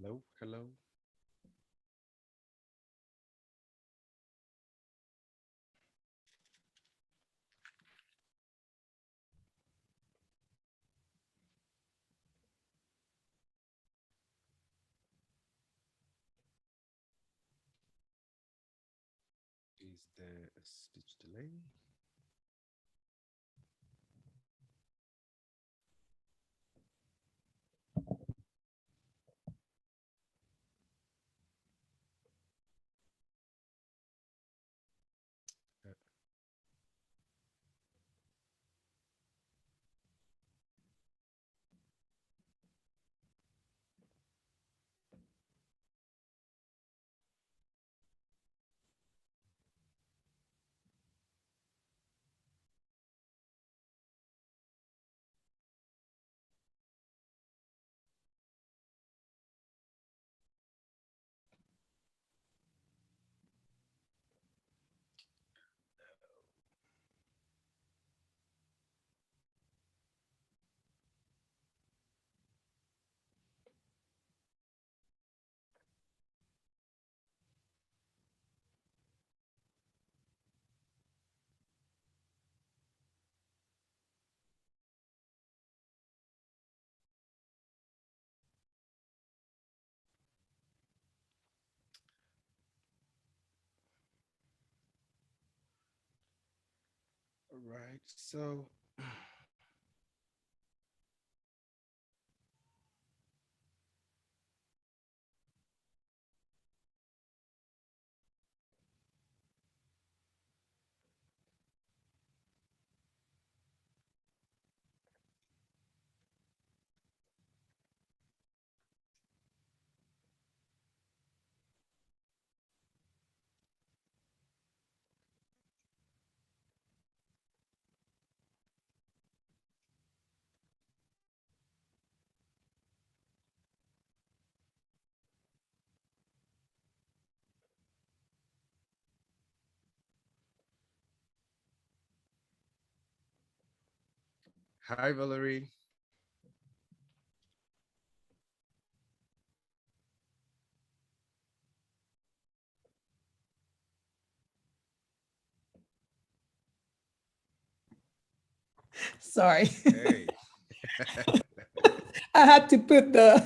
Hello, hello. Is there a speech delay? Uh, all right. So, hi, Valerie. Sorry. Hey. I had to put the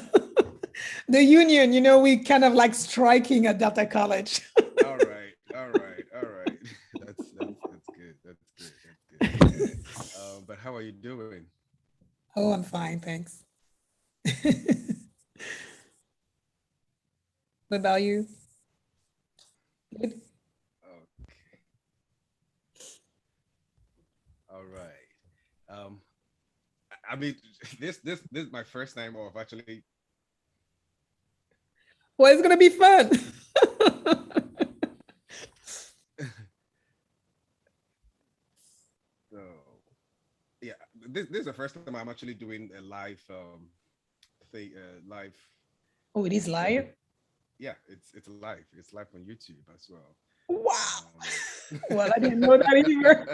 the union, we kind of like striking at Delta College. All right, all right, all right. That's good. That's good. That's good. But how are you doing? Oh, I'm fine, thanks. What about you? Good? Okay. All right. Um, I mean, this is my first time off. Actually, Well, it's gonna be fun. so yeah, this is the first time I'm actually doing a live thing, live Oh, it is thing. live? Yeah, it's live. It's live on YouTube as well. Wow. Um, Well, I didn't know that either.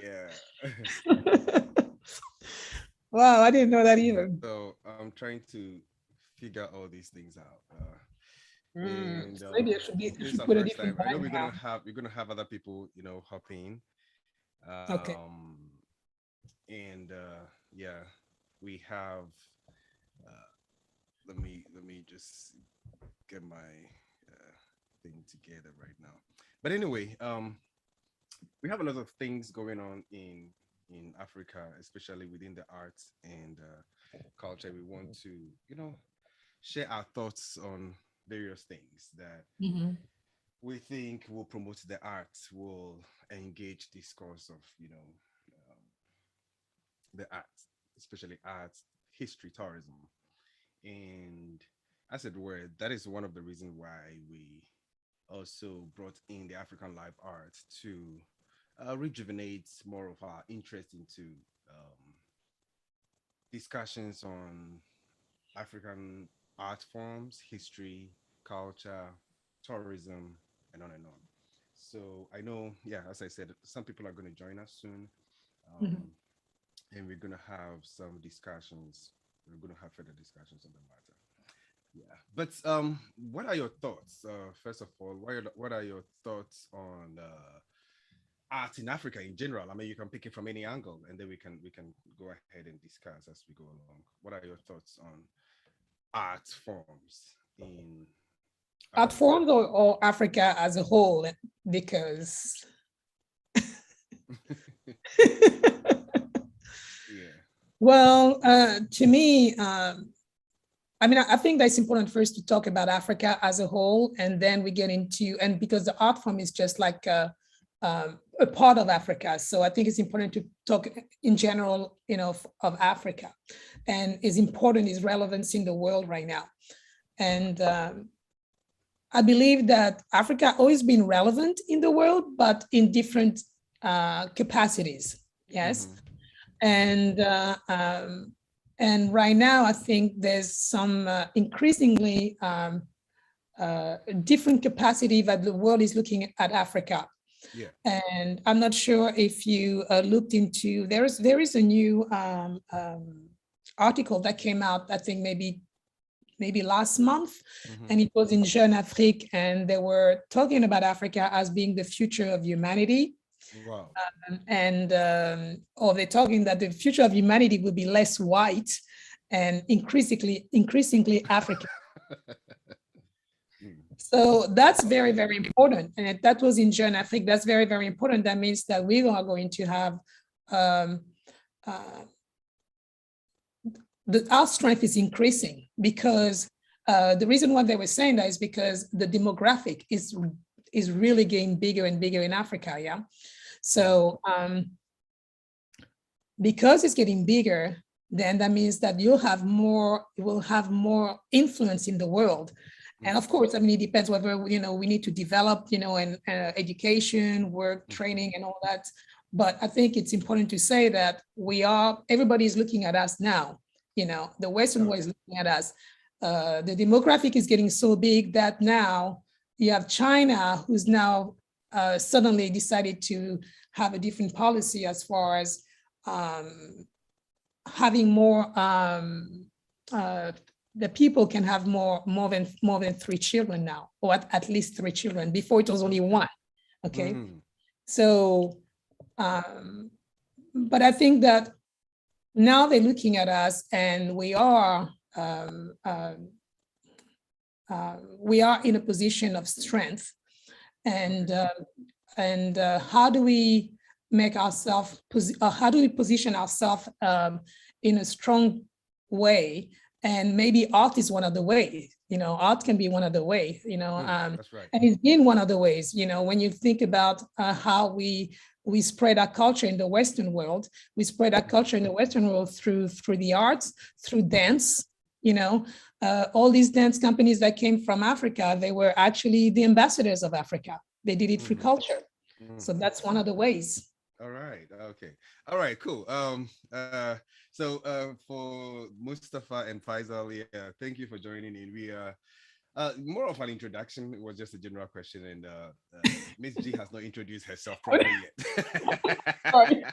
yeah. Wow, I didn't know that either. So I'm trying to figure all these things out. And So maybe I this is should our put a first time. different I know background. we're gonna have other people, hop in. Okay. Um, and yeah, we have. Uh, let me just get my uh, thing together right now. But anyway, we have a lot of things going on in Africa, especially within the arts and culture. We want to, share our thoughts on various things that Hmm. we think will promote the arts, will engage discourse of, the arts, especially arts, history, tourism, and as it were, that is one of the reasons why we also brought in the African live arts to rejuvenate more of our interest into discussions on African art forms, history, culture, tourism, and on and on. So I know, yeah, as I said, some people are going to join us soon, Hmm. um, and we're going to have some discussions we're going to have further discussions on the matter. Yeah, but what are your thoughts? First of all, what are your thoughts on art in Africa in general? I mean, you can pick it from any angle, and then we can go ahead and discuss as we go along. What are your thoughts on art forms in Art Africa? forms or Africa as a whole, because Yeah. well, to me, I mean, I think that's important first to talk about Africa as a whole, and then we get into, and because the art form is just like a part of Africa. So I think it's important to talk in general, of Africa, and is important, is relevance in the world right now. And I believe that Africa always been relevant in the world, but in different capacities. Yes. Mm-hmm. And right now, I think there's some increasingly different capacity that the world is looking at Africa. Yeah. And I'm not sure if you looked into, there is a new article that came out, I think maybe last month, Mm-hmm. and it was in Jeune Afrique, and they were talking about Africa as being the future of humanity. Wow. And or they're talking that the future of humanity will be less white and increasingly African. Mm. So that's very, Okay. very important. And that was in Jeune Afrique. That's very, very important. That means that we are going to have um, uh, our strength is increasing, because the reason why they were saying that is because the demographic is really getting bigger and bigger in Africa. Yeah. So because it's getting bigger, then that means that you will have more influence in the world. And of course, I mean, it depends whether, we need to develop, and education, work, training, and all that. But I think it's important to say that everybody is looking at us now. The Western world is looking at us. The demographic is getting so big that now you have China, who's now suddenly decided to have a different policy as far as having more, the people can have more than 3 children now, or at least 3 children. Before it was only one. Okay. Mm-hmm. So but I think that now they're looking at us, and we are in a position of strength. And how do we make ourselves, how do we position ourselves in a strong way? And maybe art is one of the ways. Art can be one of the ways. That's right. And it's been one of the ways. When you think about how we spread our culture in the Western world, we spread our culture in the Western world through the arts, through dance. All these dance companies that came from Africa, they were actually the ambassadors of Africa. They did it through culture. So that's one of the ways. All right. Okay. All right. Cool. So for Mustafa and Faisal, yeah, thank you for joining in. We more of an introduction. It was just a general question, and Miss G has not introduced herself properly yet. Sorry.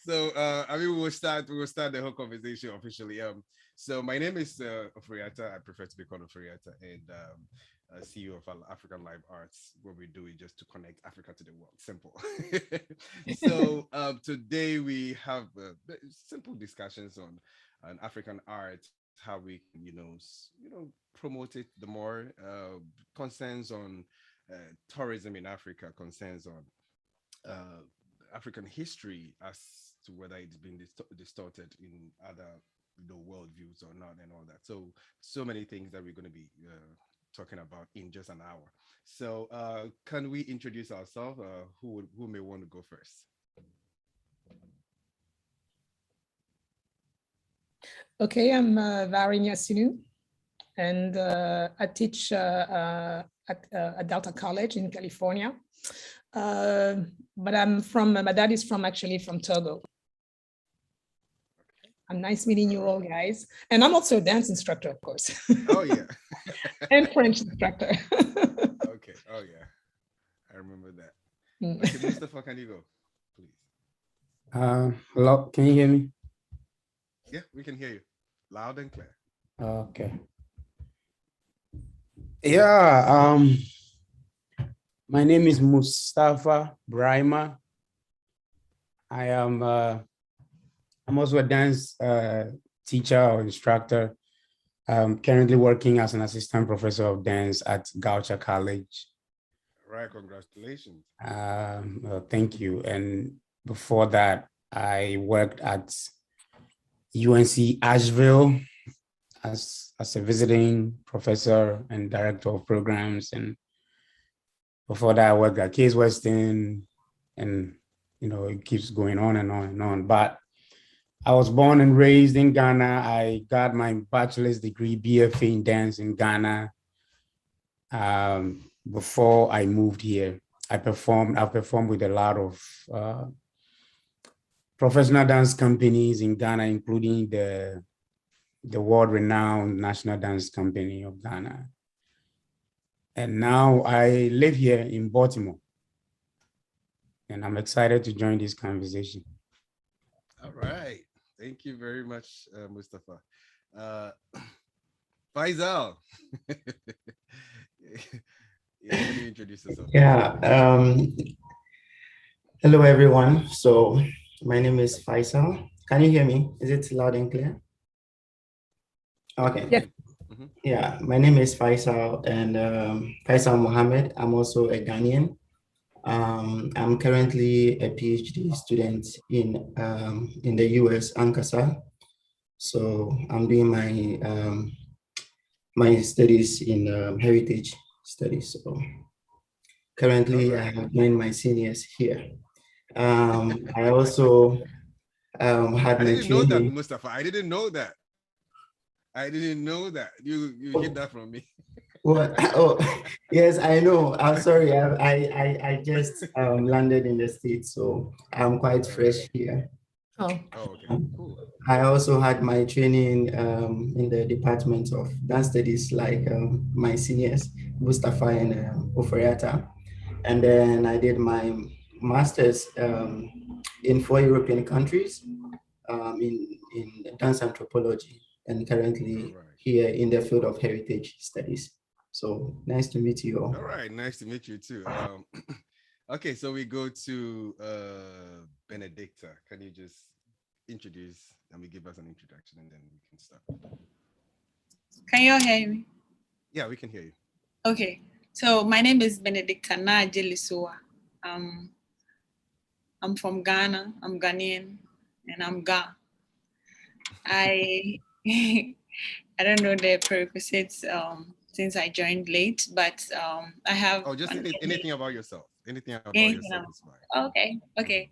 So I mean, we will start the whole conversation officially. So my name is Ofriata. I prefer to be called Ofriata, and CEO of African Live Arts. What we do is just to connect Africa to the world. Simple. So today we have simple discussions on African art, how we can promote it the more. Concerns on tourism in Africa, concerns on African history as to whether it's been distorted in other worldviews or not, and all that. So many things that we're going to be talking about in just an hour. So can we introduce ourselves? Who may want to go first? Okay, I'm Varinia Sinu, and I teach at Delta College in California. But my dad is actually from Togo. I'm nice meeting you all, guys. And I'm also a dance instructor, of course. Oh yeah. And French instructor. Okay. Oh yeah. I remember that. Okay, Mustafa, can you go, please? Hello, can you hear me? Yeah, we can hear you. Loud and clear. Okay. Yeah, my name is Mustafa Brahima. I'm also a dance teacher or instructor. I'm currently working as an assistant professor of dance at Goucher College. All right, congratulations. Thank you. And before that, I worked at UNC Asheville as a visiting professor and director of programs. And before that, I worked at Case Western, and it keeps going on and on and on. But I was born and raised in Ghana. I got my bachelor's degree, BFA in dance in Ghana. Before I moved here, I've performed with a lot of professional dance companies in Ghana, including the world-renowned National Dance Company of Ghana. And now I live here in Baltimore. And I'm excited to join this conversation. All right. Thank you very much, Mustafa. Uh, Faisal. Yeah, can you introduce yourself, please? Yeah, hello everyone. So my name is Faisal. Can you hear me? Is it loud and clear? Okay. Yes. Mhm. Yeah, my name is Faisal and Faisal Mohammed. I'm also a Ghanaian. I'm currently a PhD student in the US, Ankara. So I'm doing my studies in heritage studies. So All currently, I right. have joined my seniors here. I also had I my didn't know that, training. Mustafa. I didn't know that. I didn't know that. You hid that from me. What? Oh, yes, I know. I'm sorry. I just landed in the States, so I'm quite Okay. fresh here. Oh, Oh, okay. Cool. I also had my training in the Department of Dance Studies, like my seniors, Mustafa and Oferiata. And then I did my master's in 4 European countries in dance anthropology, and All currently right. here in the field of heritage studies. So nice to meet you All all. right. Nice to meet you too. Okay, so we go to Benedicta. Can you just introduce and we give us an introduction and then we can start? Can you all hear me? Yeah, we can hear you. Okay. So my name is Benedict Jelisua. Um, I'm from Ghana. I'm Ghanaian, and I'm Ga. I I don't know the prerequisites since I joined late, but I have Oh, just an anything about yourself. Anything about anything yourself is fine. okay, Mhm. okay.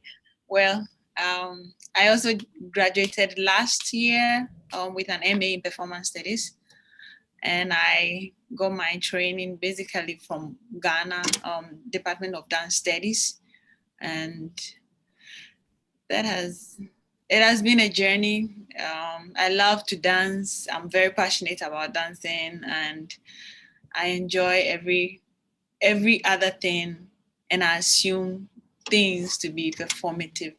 Well, I also graduated last year with an MA in performance studies, and I got my training basically from Ghana Department of Dance Studies, and that has it has been a journey. I love to dance. I'm very passionate about dancing, and I enjoy every other thing, and I assume things to be performative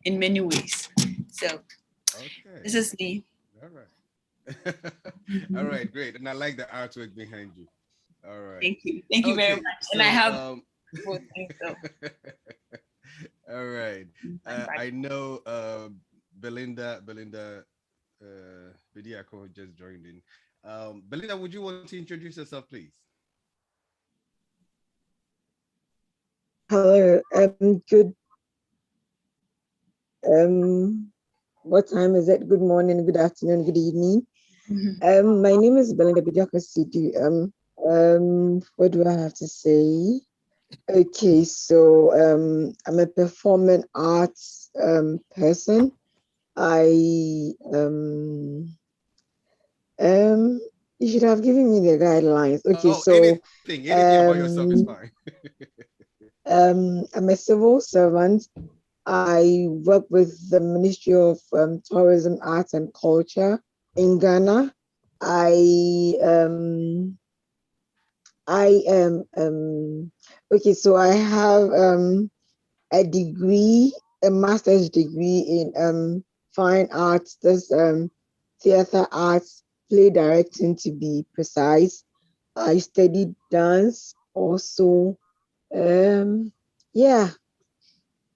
in many ways. So Okay. this is me. All right. All right, great. And I like the artwork behind you. All right. Thank you very Okay. much. And I So have both things. So all right. I'm back. I know Belinda Bidiako just joined in. Belinda, would you want to introduce yourself, please? Hello, good, what time is it? Good morning, good afternoon, good evening. My name is Belinda Bidjaka City. What do I have to say? Okay, so I'm a performing arts person. I you should have given me the guidelines. Okay, Oh, so anything about yourself is fine. I'm a civil servant. I work with the Ministry of Tourism, Arts and Culture in Ghana. I am okay. So I have a degree, a master's degree in fine arts. This theater arts, play directing to be precise. I studied dance also. Yeah,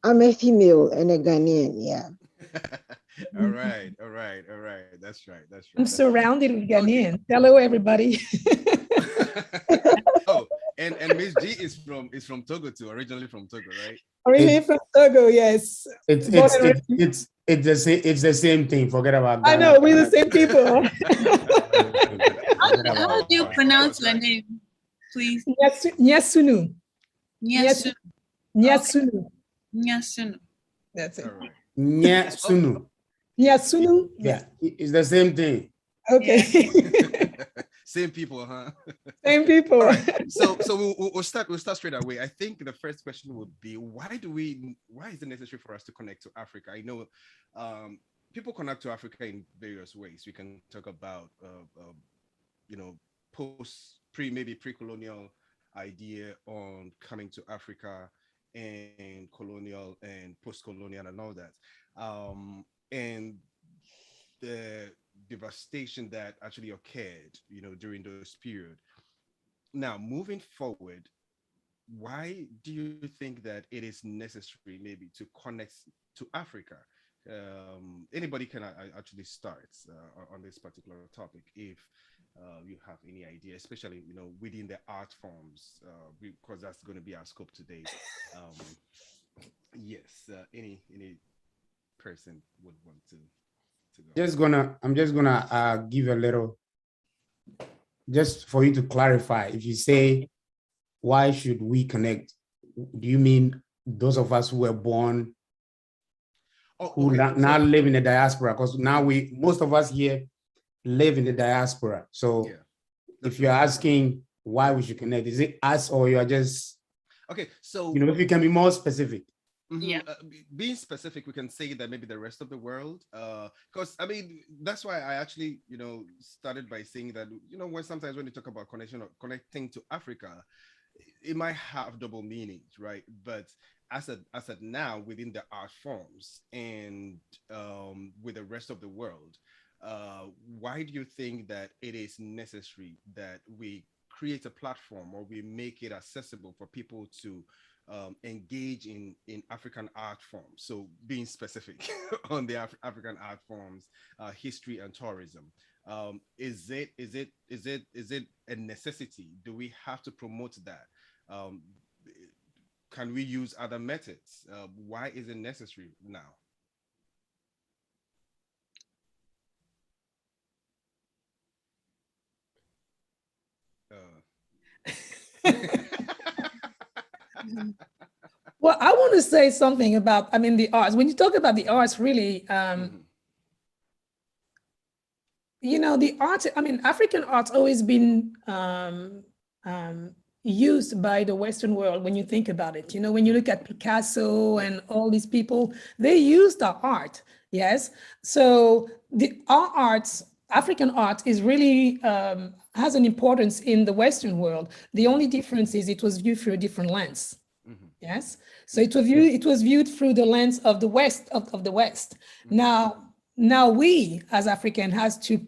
I'm a female and a Ghanaian. Yeah. All right, all right, all right. That's right. That's right. I'm That's right. surrounded with Okay. Ghanaians. Hello, everybody. Oh, and Miss G is from Togo too, originally from Togo, right? Originally It, from Togo, yes. it's Born it's and it's raised- it's the same thing. Forget about I Ghana. know, we're the same people. Forget How about do you Of pronounce course, your right. name, please? Nyasunu. Nyasu. Okay, Nyasunu. Nyasunu. That's All it. right. Nya Oh, Sunu. Nyasunu. Yeah, it's the same thing. Okay. same people, huh? Same All people. right. So we'll start straight away. I think the first question would be why is it necessary for us to connect to Africa? I know people connect to Africa in various ways. We can talk about you know maybe pre-colonial idea on coming to Africa and colonial and post-colonial and all that. And the devastation that actually occurred, during those period. Now, moving forward, why do you think that it is necessary maybe to connect to Africa? Anybody can actually start on this particular topic if you have any idea, especially within the art forms, because that's going to be our scope today. Um, yes, any person would want to go. I'm just gonna give a little, just for you to clarify. If you say, why should we connect? Do you mean those of us who were born, Oh, who okay. now live in the diaspora? Because now most of us here live in the diaspora. So Yeah, if you're asking why we should connect, is it us or you are just, okay. So if you can be more specific? Yeah. Being specific, we can say that maybe the rest of the world, because I mean that's why I actually started by saying that when sometimes when you talk about connection or connecting to Africa, it might have double meanings, right? But as a now within the art forms and with the rest of the world, why do you think that it is necessary that we create a platform or we make it accessible for people to engage in African art forms? So being specific on the African art forms, history and tourism, is it a necessity? Do we have to promote that? Um, can we use other methods? Why is it necessary now? Well, I want to say something about, the arts. When you talk about the arts, really, Mhm. the art, African art's always been used by the Western world when you think about it. When you look at Picasso and all these people, they used our art, yes? So our arts, African art is really, has an importance in the Western world. The only difference is it was viewed through a different lens. Yes. So it was viewed through the lens of the West of the West. Now we as African has to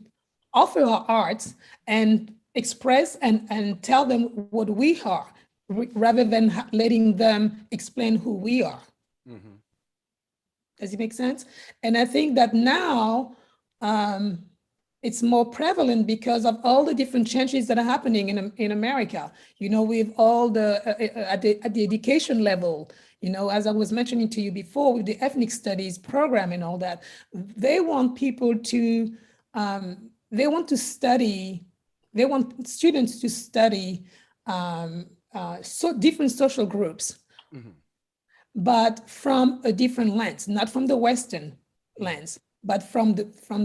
offer our arts and express and tell them what we are, rather than letting them explain who we are. Does it make sense? And I think that now it's more prevalent because of all the different changes that are happening in America, with all the, at the education level, as I was mentioning to you before, with the ethnic studies program and all that, they want people to, they want students to study so different social groups, but from a different lens, not from the Western lens, but from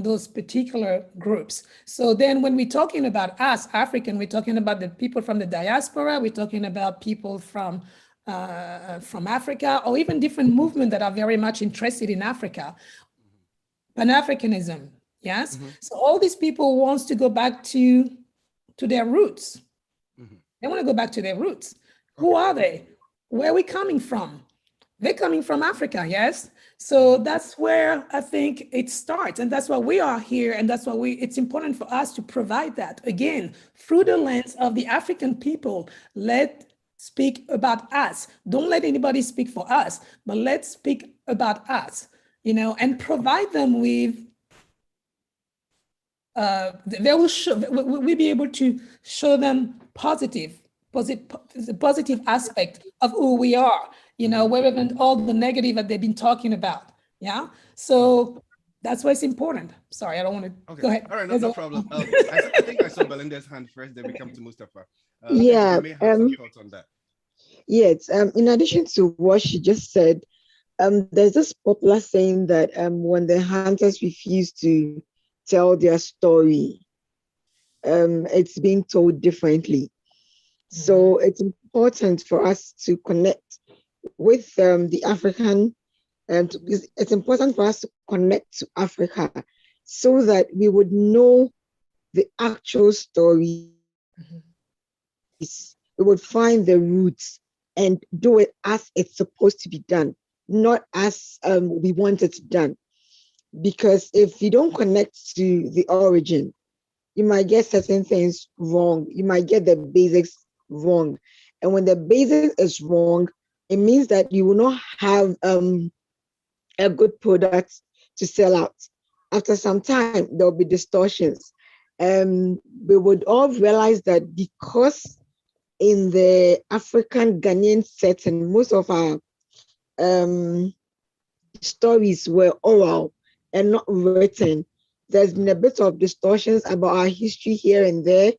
those particular groups. So then when we're talking about us, African, we're talking about the people from the diaspora, we're talking about people from Africa, or even different movements that are very much interested in Africa. Pan-Africanism, yes? So all these people wants to go back to their roots. They want to go back to their roots. Who are they? Where are we coming from? They're coming from Africa, yes. So that's where I think it starts. And that's why we are here. And that's why it's important for us to provide that again, through the lens of the African people. Let's speak about us. Don't let anybody speak for us, but let's speak about us, and provide them with they will show, we'll be able to show them positive aspect of who we are, rather than all the negative that they've been talking about. Yeah. So that's why it's important. Sorry, I don't want to go ahead. All right, no problem. I think I saw Belinda's hand first, then we come to Mustafa. Yeah. You may have some thoughts on that. Yes. In addition to what she just said, there's this popular saying that when the hunters refuse to tell their story, it's being told differently. So it's important for us to connect with the African, and it's important for us to connect to Africa so that we would know the actual stories. We would find the roots and do it as it's supposed to be done, not as we want it done. Because if you don't connect to the origin, you might get certain things wrong. You might get the basics wrong. And when the basics is wrong, it means that you will not have a good product to sell out. After some time, there'll be distortions. We would all realize that because in the African Ghanaian setting, most of our stories were oral and not written. There's been a bit of distortions about our history here and there.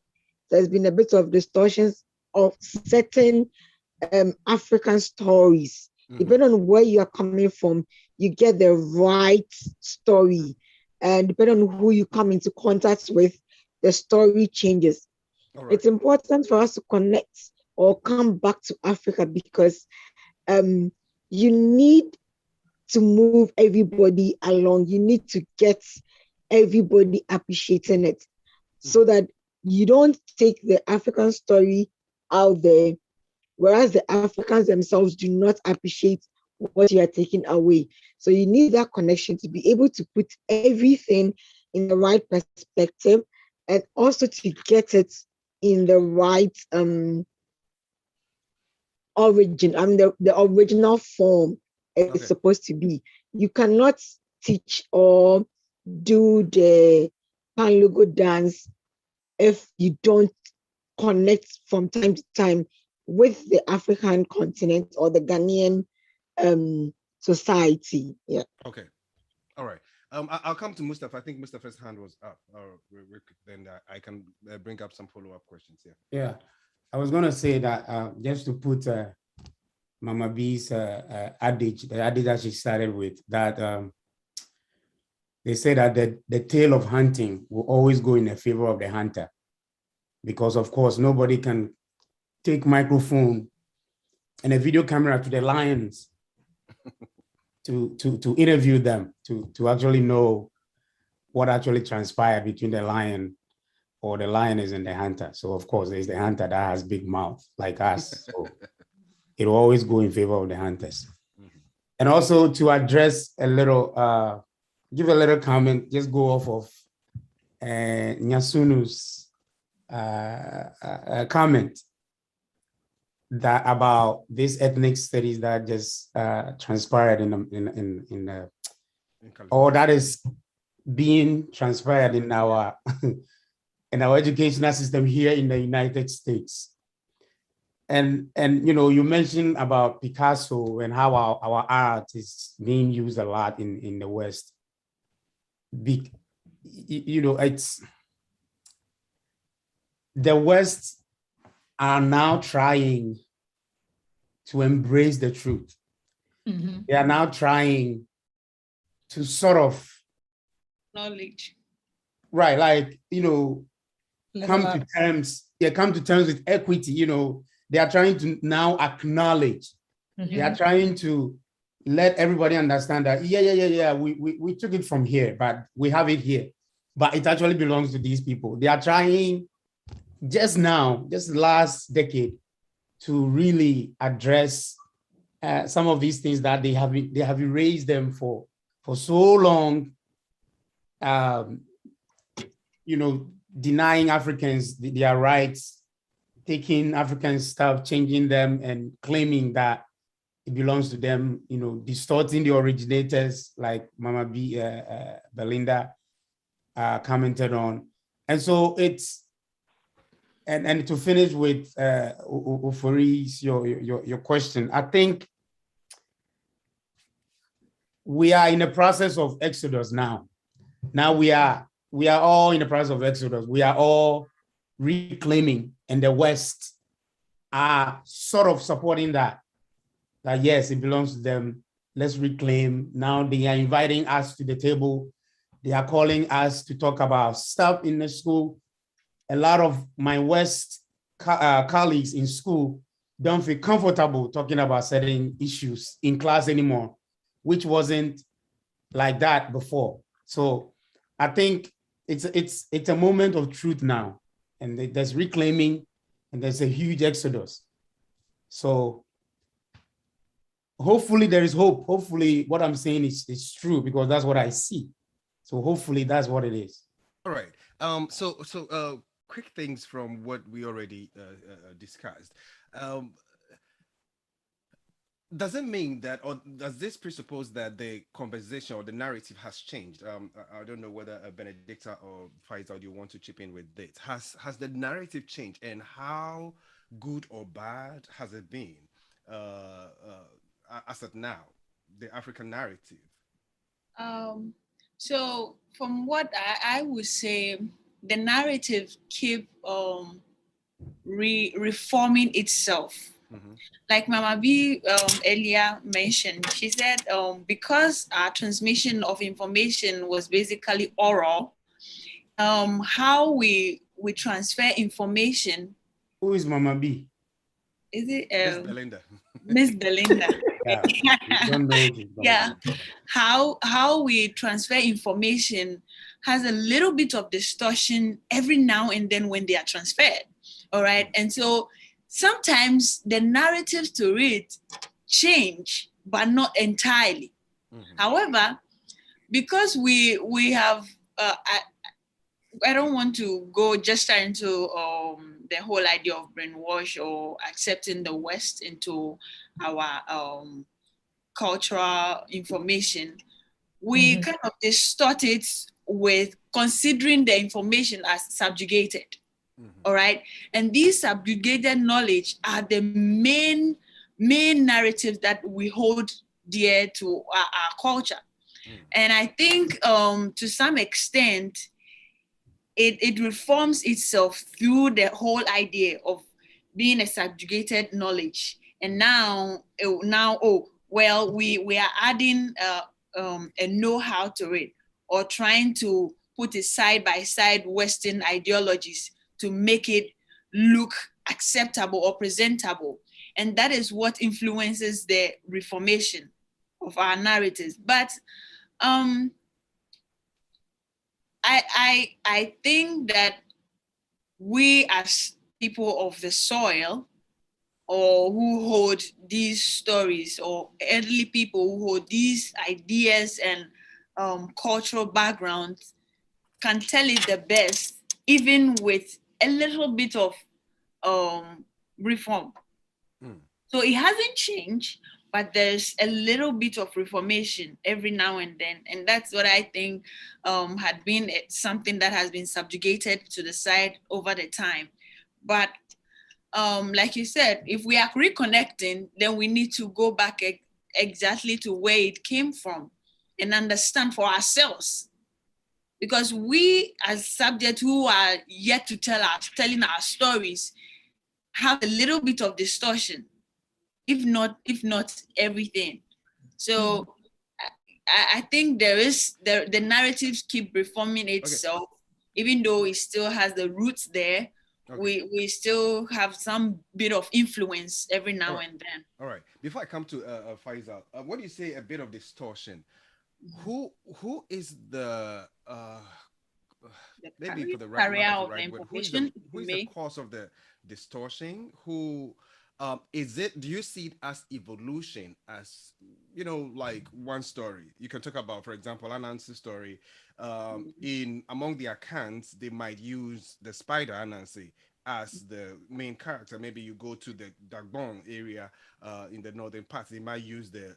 There's been a bit of distortions of certain African stories. Depending on where you are coming from, you get the right story. And depending on who you come into contact with, the story changes. Right. It's important for us to connect or come back to Africa because you need to move everybody along. You need to get everybody appreciating it so that you don't take the African story out there, whereas the Africans themselves do not appreciate what you are taking away. So you need that connection to be able to put everything in the right perspective and also to get it in the right origin. I mean, the original form it's supposed to be. You cannot teach or do the Pan-Lugo dance if you don't connect from time to time with the African continent or the Ghanaian society. Yeah. Okay. All right. I'll come to Mustafa. I think Mustafa's hand was up. Then I can bring up some follow-up questions here. Yeah. I was going to say that just to put Mama B's adage, the adage that she started with, that they say that the tale of hunting will always go in the favor of the hunter. Because, of course, nobody can take microphone and a video camera to the lions to interview them, to actually know what actually transpired between the lion or the lioness and the hunter. So, of course, there's the hunter that has big mouth like us. So it will always go in favor of the hunters. And also to address a little, give a little comment, just go off of Nyasunu's comment that about these ethnic studies that just transpired or that is being transpired in our in our educational system here in the United States. And you mentioned about Picasso and how our art is being used a lot in the West. It's the West are now trying to embrace the truth. Mm-hmm. They are now trying to sort of knowledge. Right, like, come to terms with equity. They are trying to now acknowledge. Mm-hmm. They are trying to let everybody understand that, we took it from here, but we have it here. But it actually belongs to these people. They are trying just last decade, to really address some of these things that they have erased them for so long, denying Africans their rights, taking African stuff, changing them, and claiming that it belongs to them, distorting the originators like Mama B, Belinda commented on. And so it's, and to finish with Ofori's, your question, I think we are in a process of exodus now. Now we are all in the process of exodus. We are all reclaiming, and the West are sort of supporting that yes, it belongs to them. Let's reclaim. Now they are inviting us to the table. They are calling us to talk about stuff in the school. A lot of my West colleagues in school don't feel comfortable talking about certain issues in class anymore, which wasn't like that before. So I think it's a moment of truth now, and there's reclaiming, and there's a huge exodus. So hopefully there is hope. Hopefully what I'm saying is true, because that's what I see. So hopefully that's what it is. All right. So quick things from what we already discussed. Does it mean that, or does this presuppose that the conversation or the narrative has changed? I don't know whether Benedict or Faisal, you want to chip in with this. Has the narrative changed, and how good or bad has it been as of now, the African narrative? So from what I would say, the narrative keep reforming itself. Mm-hmm. Like Mama B earlier mentioned, she said because our transmission of information was basically oral, how we transfer information. Who is Mama B? Is it Miss Belinda? Miss Belinda? Yeah, you don't know. Yeah, how we transfer information has a little bit of distortion every now and then when they are transferred. All right, and so sometimes the narratives to it change, but not entirely. Mm-hmm. However, because we have, I don't want to go just into the whole idea of brainwash or accepting the West into our cultural information. We kind of distort it with considering the information as subjugated. All right. And these subjugated knowledge are the main narratives that we hold dear to our culture. And I think to some extent, it reforms itself through the whole idea of being a subjugated knowledge. And now, we are adding a know-how to it, or trying to put it side by side Western ideologies to make it look acceptable or presentable. And that is what influences the reformation of our narratives. But I think that we as people of the soil, or who hold these stories, or elderly people who hold these ideas and cultural backgrounds, can tell it the best, even with a little bit of reform. So it hasn't changed, but there's a little bit of reformation every now and then. And that's what I think had been something that has been subjugated to the side over the time. But like you said, if we are reconnecting, then we need to go back exactly to where it came from and understand for ourselves. Because we, as subjects who are yet to telling our stories, have a little bit of distortion, if not everything. So I think the narratives keep reforming itself, even though it still has the roots there. We still have some bit of influence every now and then. All right. Before I come to Faisal, what do you say a bit of distortion? Who is the maybe for the right, carrier of right the word, information? who is the cause of the distortion? Who Is it, do you see it as evolution, as, you know, like one story you can talk about, for example, Anansi's story, in among the accounts they might use the spider Anansi as the main character. Maybe you go to the Dagbon area, in the northern parts, they might use the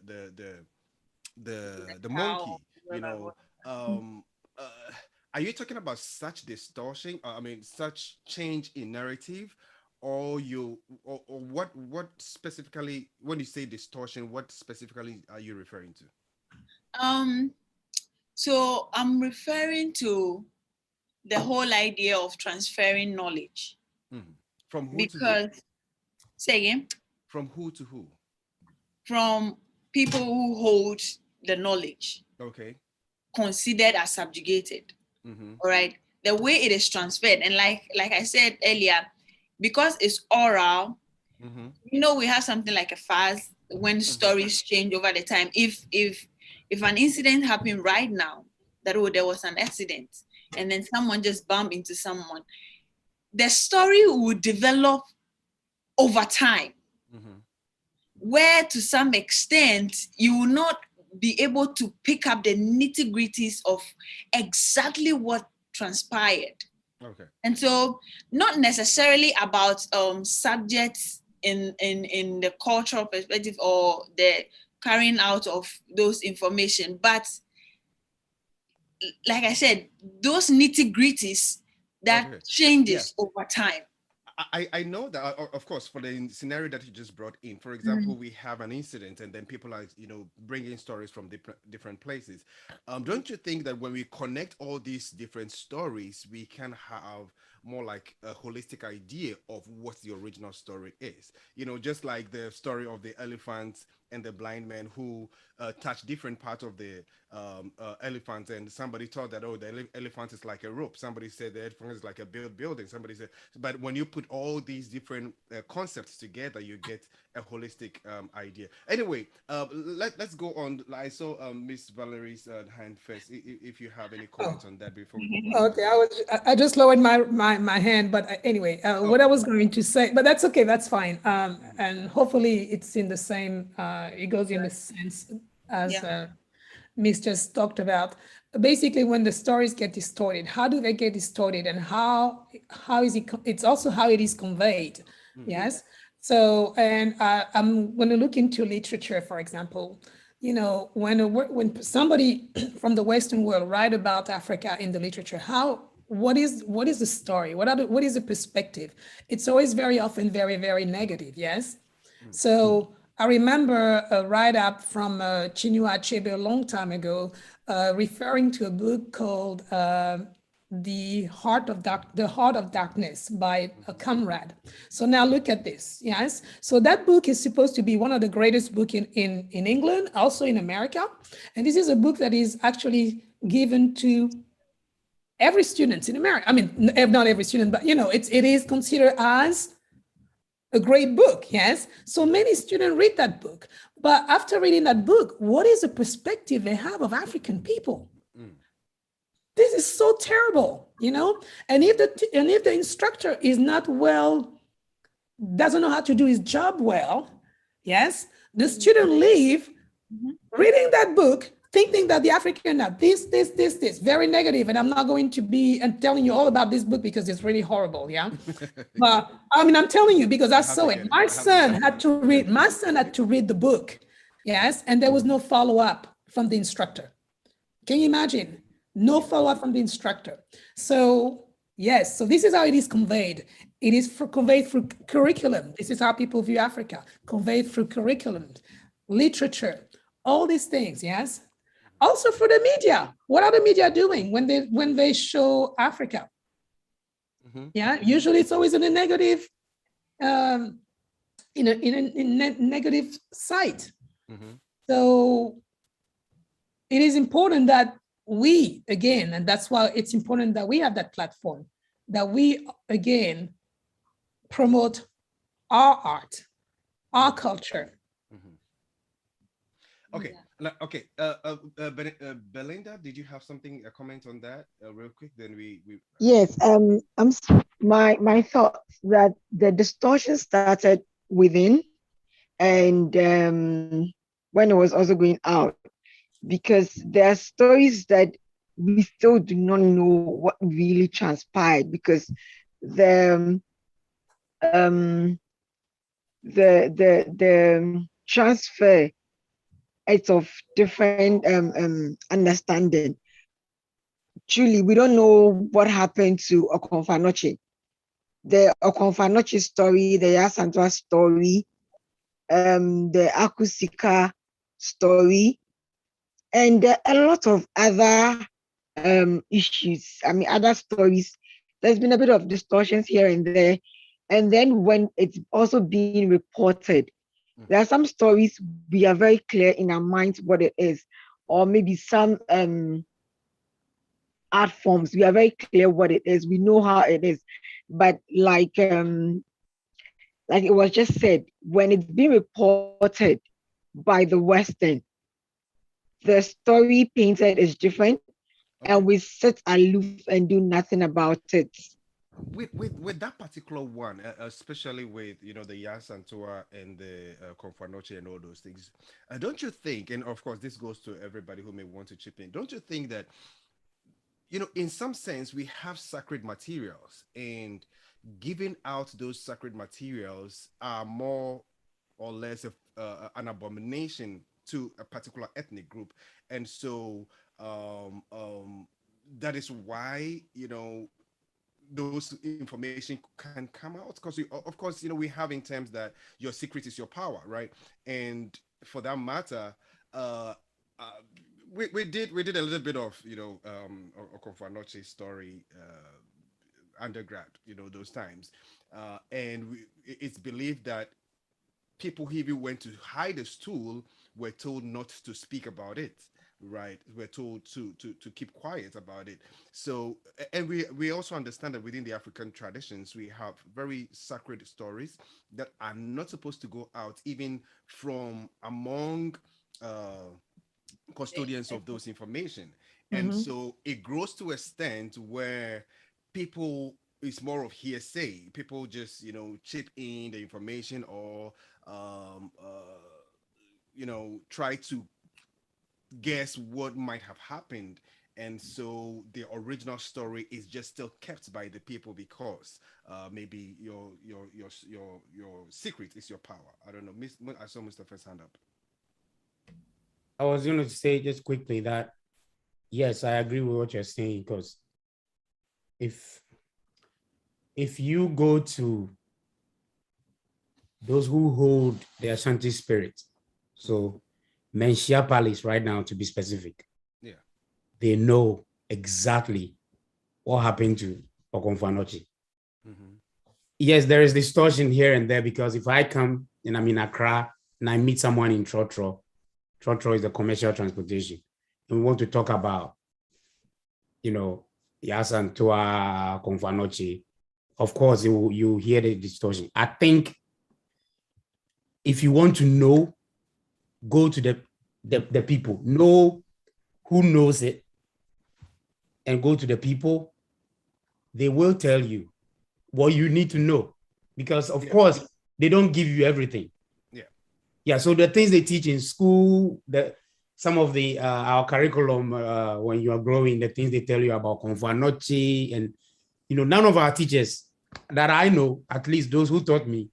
Cow, monkey, you know. um uh, are you talking about such distortion, I mean such change in narrative, or you, or what specifically, when you say distortion, what specifically are you referring to? Um, so I'm referring to the whole idea of transferring knowledge Mhm. From who to who? because, say again, From who to who? from people who hold the knowledge Okay. considered as subjugated. Mm-hmm. All right, the way it is transferred, and like I said earlier, because it's oral, Mm-hmm. you know, we have something like a fast when stories change over the time. If an incident happened right now, that oh, there was an accident, and then someone just bumped into someone, the story would develop over time, Mm-hmm. where to some extent you will not be able to pick up the nitty-gritties of exactly what transpired. Okay. And so, not necessarily about subjects in the cultural perspective or the carrying out of those information, but like I said, those nitty-gritties that Okay. Yeah. changes over time. I know that, of course, for the scenario that you just brought in, for example, we have an incident and then people are, you know, bringing stories from different places. Don't you think that when we connect all these different stories, we can have more like a holistic idea of what the original story is? You know, just like the story of the elephants and the blind man who touch different parts of the elephant, and somebody thought that, oh, the elephant is like a rope. Somebody said the elephant is like a building. Somebody said, but when you put all these different concepts together, you get a holistic idea. Anyway, let's go on. I saw Miss Valerie's hand first. If you have any Oh, comments on that before we move on to okay. I just lowered my hand, but anyway, what I was going to say, but that's okay. That's fine. And hopefully it's in the same. It goes in the sense as Yeah. Miss just talked about. Basically, when the stories get distorted, how do they get distorted, and how is it? It's also how it is conveyed. Yes. So, and I'm going to look into literature, for example. You know, when somebody from the Western world write about Africa in the literature, what is the story? What is the perspective? It's always very often very negative. Yes. So I remember a write-up from Chinua Achebe a long time ago, referring to a book called The Heart of Darkness by a comrade. So now look at this, yes? So that book is supposed to be one of the greatest books in England, also in America. And this is a book that is actually given to every student in America. I mean, not every student, but you know, it is considered as a great book, yes? So many students read that book. But after reading that book, what is the perspective they have of African people? This is so terrible, you know? And if the instructor is not well, doesn't know how to do his job well, yes, the student leave reading that book, thinking that the African are this, very negative. And I'm not going to be and telling you all about this book because it's really horrible, yeah? But I mean, I'm telling you because I saw it. My son had to read, the book, yes, and there was no follow-up from the instructor. Can you imagine? No follow-up from the instructor. So yes, so this is how it is conveyed. It is conveyed through curriculum. This is how people view Africa, conveyed through curriculum, literature, all these things, yes? Also for the media. What are the media doing when they show Africa? Yeah, usually it's always in a negative, negative site. So it is important that we, again, and that's why it's important that we have that platform, that we, again, promote our art, our culture. Okay. Okay. Belinda, did you have something, a comment on that, real quick? Then we. Yes, my thoughts that the distortion started within and when it was also going out, because there are stories that we still do not know what really transpired, because the um the transfer, it's of different understanding. Truly, we don't know what happened to Okonfa-Noche. The Okonfa-Noche story, the Yasantua story, the Akusika story, and a lot of other issues. I mean, other stories. There's been a bit of distortions here and there. And then when it's also being reported, there are some stories we are very clear in our minds what it is, or maybe some art forms. We are very clear what it is. We know how it is. But like it was just said, when it's being reported by the Western, the story painted is different, and we sit aloof and do nothing about it. With that particular one, especially with the Yasantua and the Confanoche and all those things, don't you think? And of course, this goes to everybody who may want to chip in. Don't you think that in some sense, we have sacred materials, and giving out those sacred materials are more or less an abomination to a particular ethnic group, and so that is why those information can come out, because of course we have in terms that your secret is your power, right? And for that matter, uh, uh we did a little bit of Okonfa-Noche story undergrad, those times, and it's believed that people who even went to hide a stool were told not to speak about it, right? We're told to keep quiet about it. So, and we also understand that within the African traditions we have very sacred stories that are not supposed to go out, even from among custodians of those information. And so it grows to a extent where people, it's more of hearsay. People just chip in the information, or try to guess what might have happened, and so the original story is just still kept by the people, because maybe your secret is your power. I don't know. I saw Mustafa's hand up. I was going to say just quickly that, yes, I agree with what you're saying, because if you go to those who hold the Ashanti spirit, so Menchia Palace right now, to be specific, Yeah, they know exactly what happened to Okonfa-Noche. Yes, there is distortion here and there, because if I come and I'm in Accra and I meet someone in Trotro is the commercial transportation, and we want to talk about, Yasantua, Okonfa-Noche, of course, you hear the distortion. I think if you want to know, go to the people, know who knows it, and go to the people. They will tell you what you need to know, because of course they don't give you everything. Yeah. So the things they teach in school, some of the our curriculum when you are growing, the things they tell you about Confanochi, and none of our teachers that I know, at least those who taught me,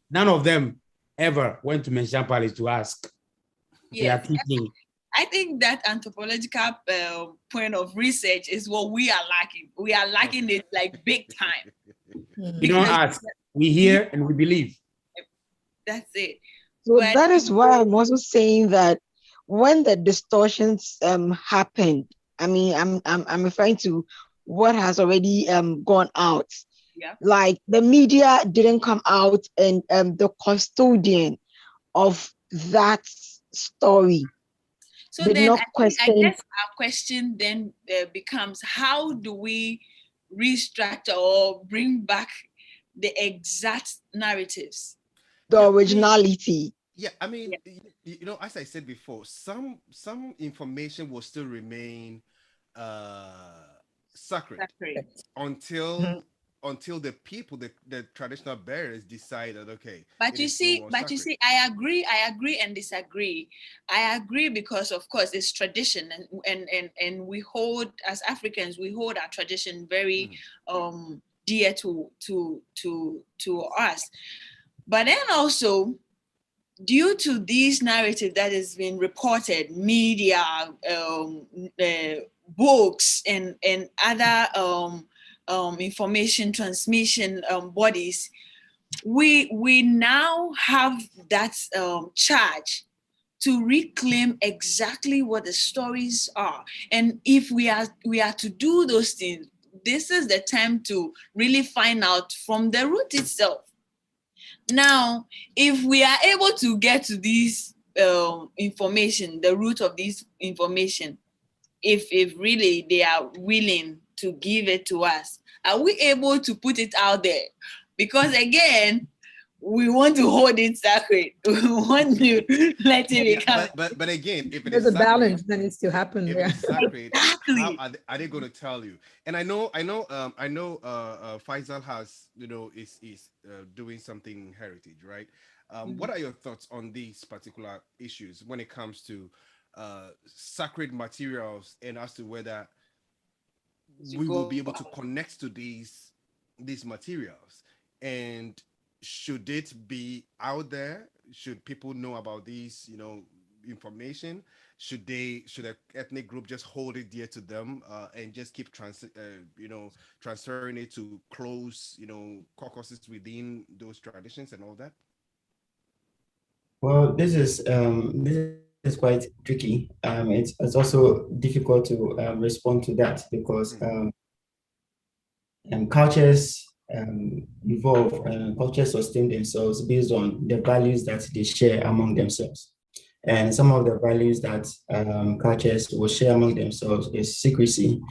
none of them ever went to Menchia Palace to ask. They are teaching. I think that anthropological point of research is what we are lacking. We are lacking it like big time. We don't ask. We hear and we believe. That's it. So that is why I'm also saying that when the distortions happened, I mean, I'm referring to what has already gone out. Yeah. Like the media didn't come out, and the custodian of that story so did then not I question. guess our question then becomes, how do we restructure or bring back the exact narratives? The originality. I mean, as I said before, some information will still remain sacred until until the people, the traditional bearers decide that, okay, But it you is no see, more but you sacred. see, I agree and disagree. I agree because of course it's tradition, and we hold, as Africans, we hold our tradition very dear to us. But then also, due to these narrative that has been reported, media, books, and other information transmission bodies, we now have that charge to reclaim exactly what the stories are. And if we are to do those things, this is the time to really find out from the root itself. Now, if we are able to get to this information, the root of this information, if really they are willing to give it to us, are we able to put it out there? Because again, we want to hold it sacred. We want to let it become But again, if it There's is a sacred, balance that needs to happen if it there. is sacred, how exactly. are they going to tell you? And I know Faisal has, is doing something heritage, right? What are your thoughts on these particular issues when it comes to sacred materials, and as to whether To we will go be able to connect to these materials, and should it be out there? Should people know about these, information? Should a ethnic group just hold it dear to them, and just keep transferring it to close, caucuses within those traditions and all that? Well, this is quite tricky. It's also difficult to respond to that because cultures evolve, cultures sustain themselves based on the values that they share among themselves. And some of the values that cultures will share among themselves is secrecy,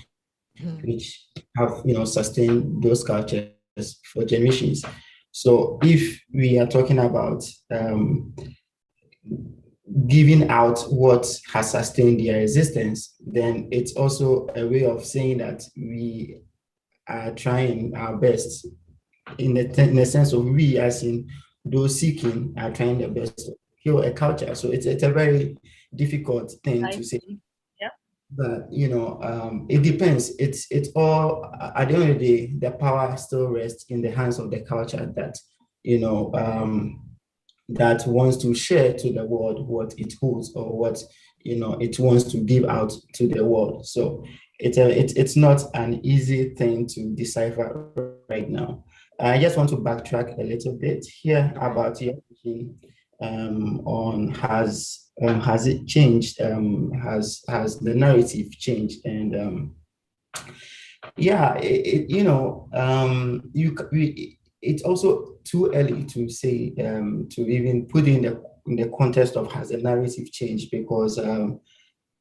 which have sustained those cultures for generations. So if we are talking about giving out what has sustained their existence, then it's also a way of saying that we are trying our best in the sense of we, as in those seeking, are trying their best to heal a culture. So it's a very difficult thing I to say. see. Yep. But it depends. It's all at the end of the day, the power still rests in the hands of the culture that that wants to share to the world what it holds or what it wants to give out to the world. So it's not an easy thing to decipher right now. I just want to backtrack a little bit here No problem. about your question on has it changed? Has the narrative changed? And yeah, it's also too early to say to even put in the context of has the narrative changed because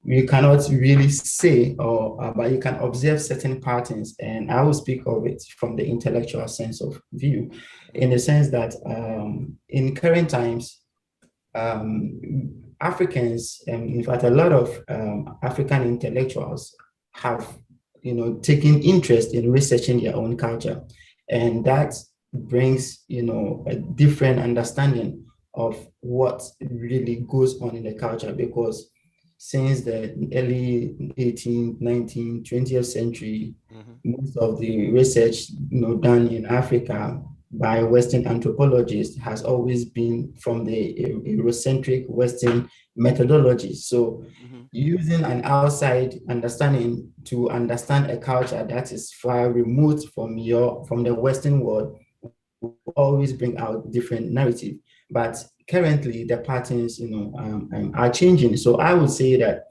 we cannot really say or but you can observe certain patterns, and I will speak of it from the intellectual sense of view, in the sense that in current times Africans, in fact, a lot of African intellectuals have, taken interest in researching their own culture, and that brings, a different understanding of what really goes on in the culture. Because since the early 18th, 19th, 20th century, most of the research, done in Africa by Western anthropologists has always been from the Eurocentric Western methodology. So using an outside understanding to understand a culture that is far removed from the Western world will always bring out different narrative. But currently the patterns, are changing. So I would say that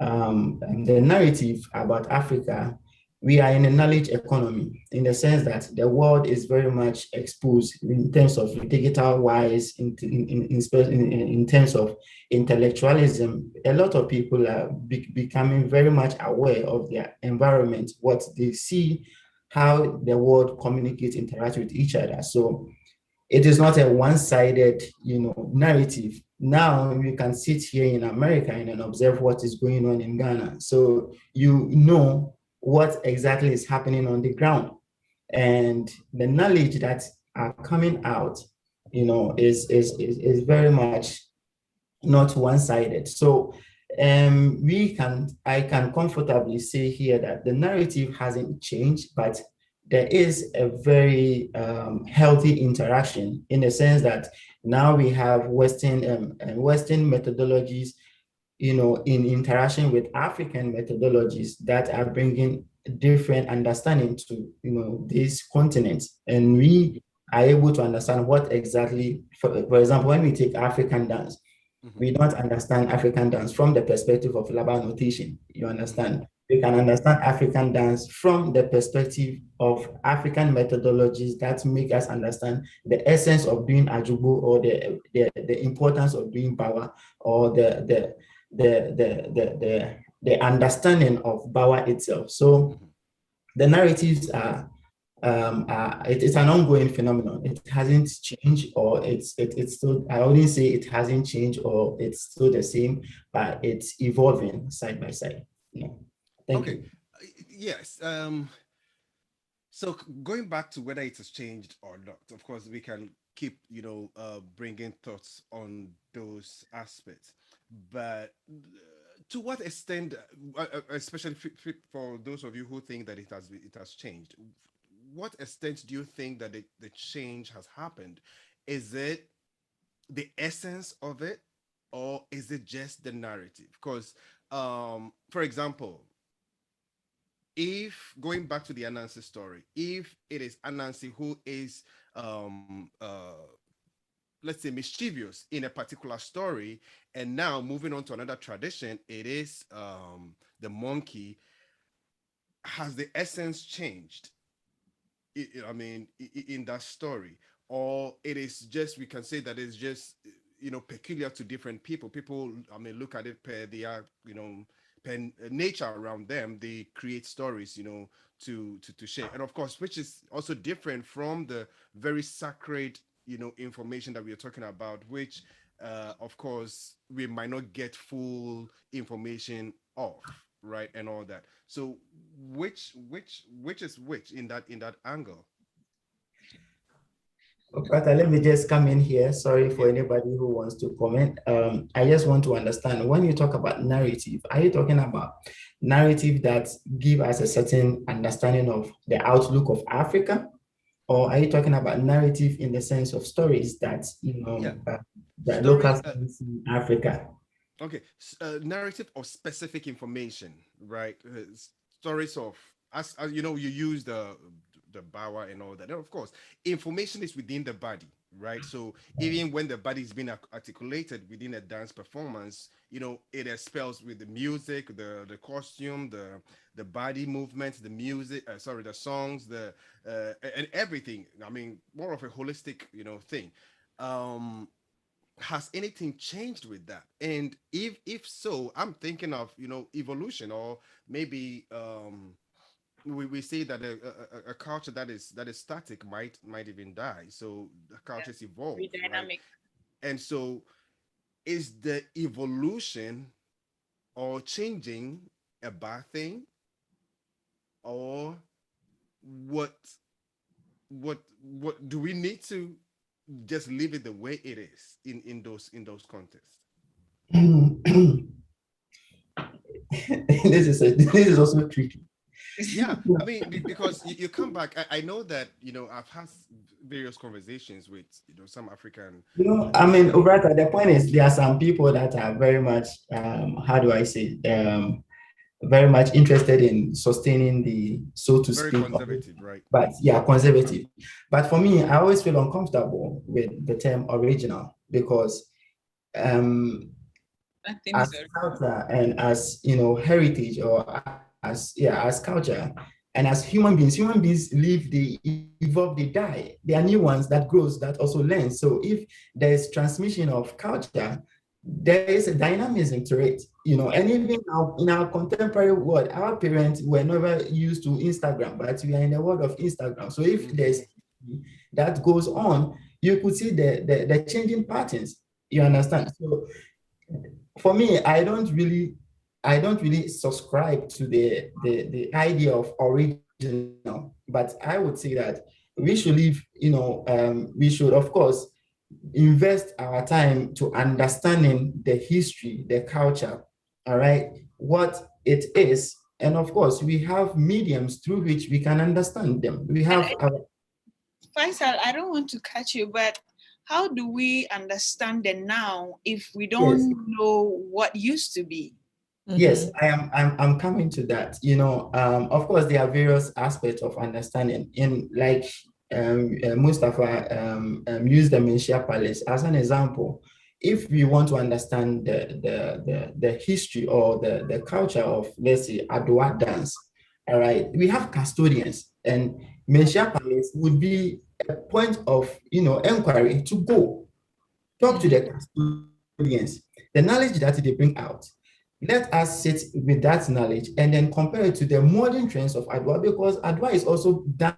the narrative about Africa, we are in a knowledge economy in the sense that the world is very much exposed in terms of digital wise, in terms of intellectualism. A lot of people are becoming very much aware of their environment, what they see, how the world communicates, interact with each other. So it is not a one-sided, narrative. Now you can sit here in America and observe what is going on in Ghana. So you know what exactly is happening on the ground. and the knowledge that are coming out, is very much not one-sided. So I can comfortably say here that the narrative hasn't changed, but there is a very healthy interaction, in the sense that now we have Western methodologies, in interaction with African methodologies that are bringing different understanding to, these continents. And we are able to understand what exactly, for example, when we take African dance, we don't understand African dance from the perspective of Laban notation. You understand? We can understand African dance from the perspective of African methodologies that make us understand the essence of doing ajubo, or the importance of doing power, or the understanding of Bawa itself. So the narratives are it's an ongoing phenomenon. It hasn't changed, or it's still, I wouldn't say it hasn't changed or it's still the same, but it's evolving side by side. Yeah. Thank you. Yes. So going back to whether it has changed or not, of course, we can keep, bringing thoughts on those aspects. But to what extent, especially for those of you who think that it has changed, what extent do you think that the change has happened? Is it the essence of it, or is it just the narrative? Because, for example, if going back to the Anansi story, if it is Anansi who is, let's say, mischievous in a particular story, and now moving on to another tradition, it is the monkey, has the essence changed? In that story, or it is just, we can say that it's just, peculiar to different people. People, look at it per their, per nature around them. They create stories, to share, and of course, which is also different from the very sacred, information that we are talking about, which, of course, we might not get full information of, right, and all that. So which is which in that angle? Okay, let me just come in here. Sorry for anybody who wants to comment. I just want to understand, when you talk about narrative, are you talking about narrative that give us a certain understanding of the outlook of Africa, or are you talking about narrative in the sense of stories that, the local stories in Africa? Okay, narrative or specific information, right? Stories of, as you use the Bawa and all that. And of course, information is within the body, right? So even when the body is being articulated within a dance performance, it expels with the music, the costume, the body movements, the music, the songs, and everything. More of a holistic, thing. Has anything changed with that? And if so, I'm thinking of, evolution, or maybe we say that a culture that is static might even die. So the cultures evolve, Be right? dynamic. And so, is the evolution or changing a bad thing, or what what do we need to just leave it the way it is in those contexts? This is also tricky. Yeah, because you come back. I know that I've had various conversations with some African. Obrata, the point is, there are some people that are very much, how do I say, very much interested in sustaining the, so to Very speak, conservative, right? but yeah, conservative. But for me, I always feel uncomfortable with the term original, because as culture and as heritage, or as culture and as human beings live, they evolve, they die. There are new ones that grows, that also learns. So if there's transmission of culture, there is a dynamism to it, and even now in our contemporary world, our parents were never used to Instagram, but we are in the world of Instagram. So if there's that goes on, you could see the changing patterns. You understand? So for me, I don't really subscribe to the idea of original original. But I would say that we should leave, we should, of course, invest our time to understanding the history, the culture, all right, what it is. And of course, we have mediums through which we can understand them. We have our Faisal, I don't want to catch you, but how do we understand the now if we yes, don't know what used to be? yes, I'm coming to that. Of course, there are various aspects of understanding. In like Mustafa used the Menchia Palace as an example. If we want to understand the history or the culture of, let's say, Adwa dance, all right, we have custodians, and Menchia Palace would be a point of inquiry to go talk to the custodians, the knowledge that they bring out. Let us sit with that knowledge and then compare it to the modern trends of Adwa, because Adwa is also done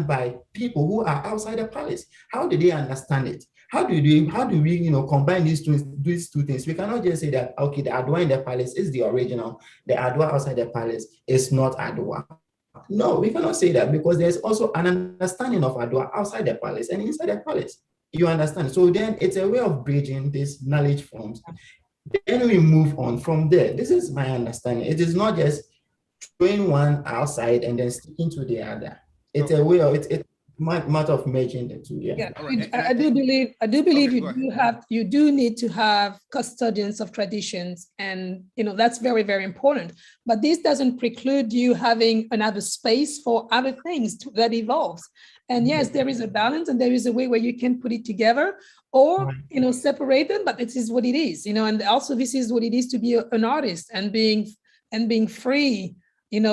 by people who are outside the palace. How do they understand it? How do we combine these two things? We cannot just say that, okay, the Adwa in the palace is the original, the Adwa outside the palace is not Adwa. No, we cannot say that, because there's also an understanding of Adwa outside the palace and inside the palace. You understand? So then it's a way of bridging these knowledge forms. Then we move on from there. This is my understanding. It is not just throwing one outside and then sticking to the other. It's a way of it's a matter of merging the two. Yeah. Right. I do believe okay, you do need to have custodians of traditions, and that's very, very important. But this doesn't preclude you having another space for other things that evolves. And yes, there is a balance, and there is a way where you can put it together or separate them, but it is what it is, and also this is what it is to be an artist and being free, in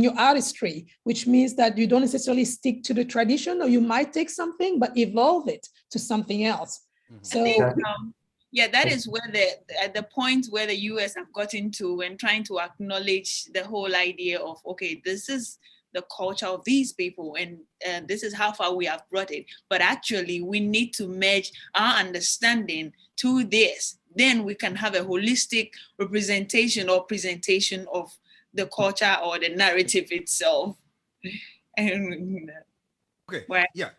your artistry, which means that you don't necessarily stick to the tradition, or you might take something but evolve it to something else. So I think, that is where the point where the US have gotten to when trying to acknowledge the whole idea of, okay, this is the culture of these people, and this is how far we have brought it. But actually, we need to merge our understanding to this. Then we can have a holistic representation or presentation of the culture or the narrative itself. And, okay. Yeah.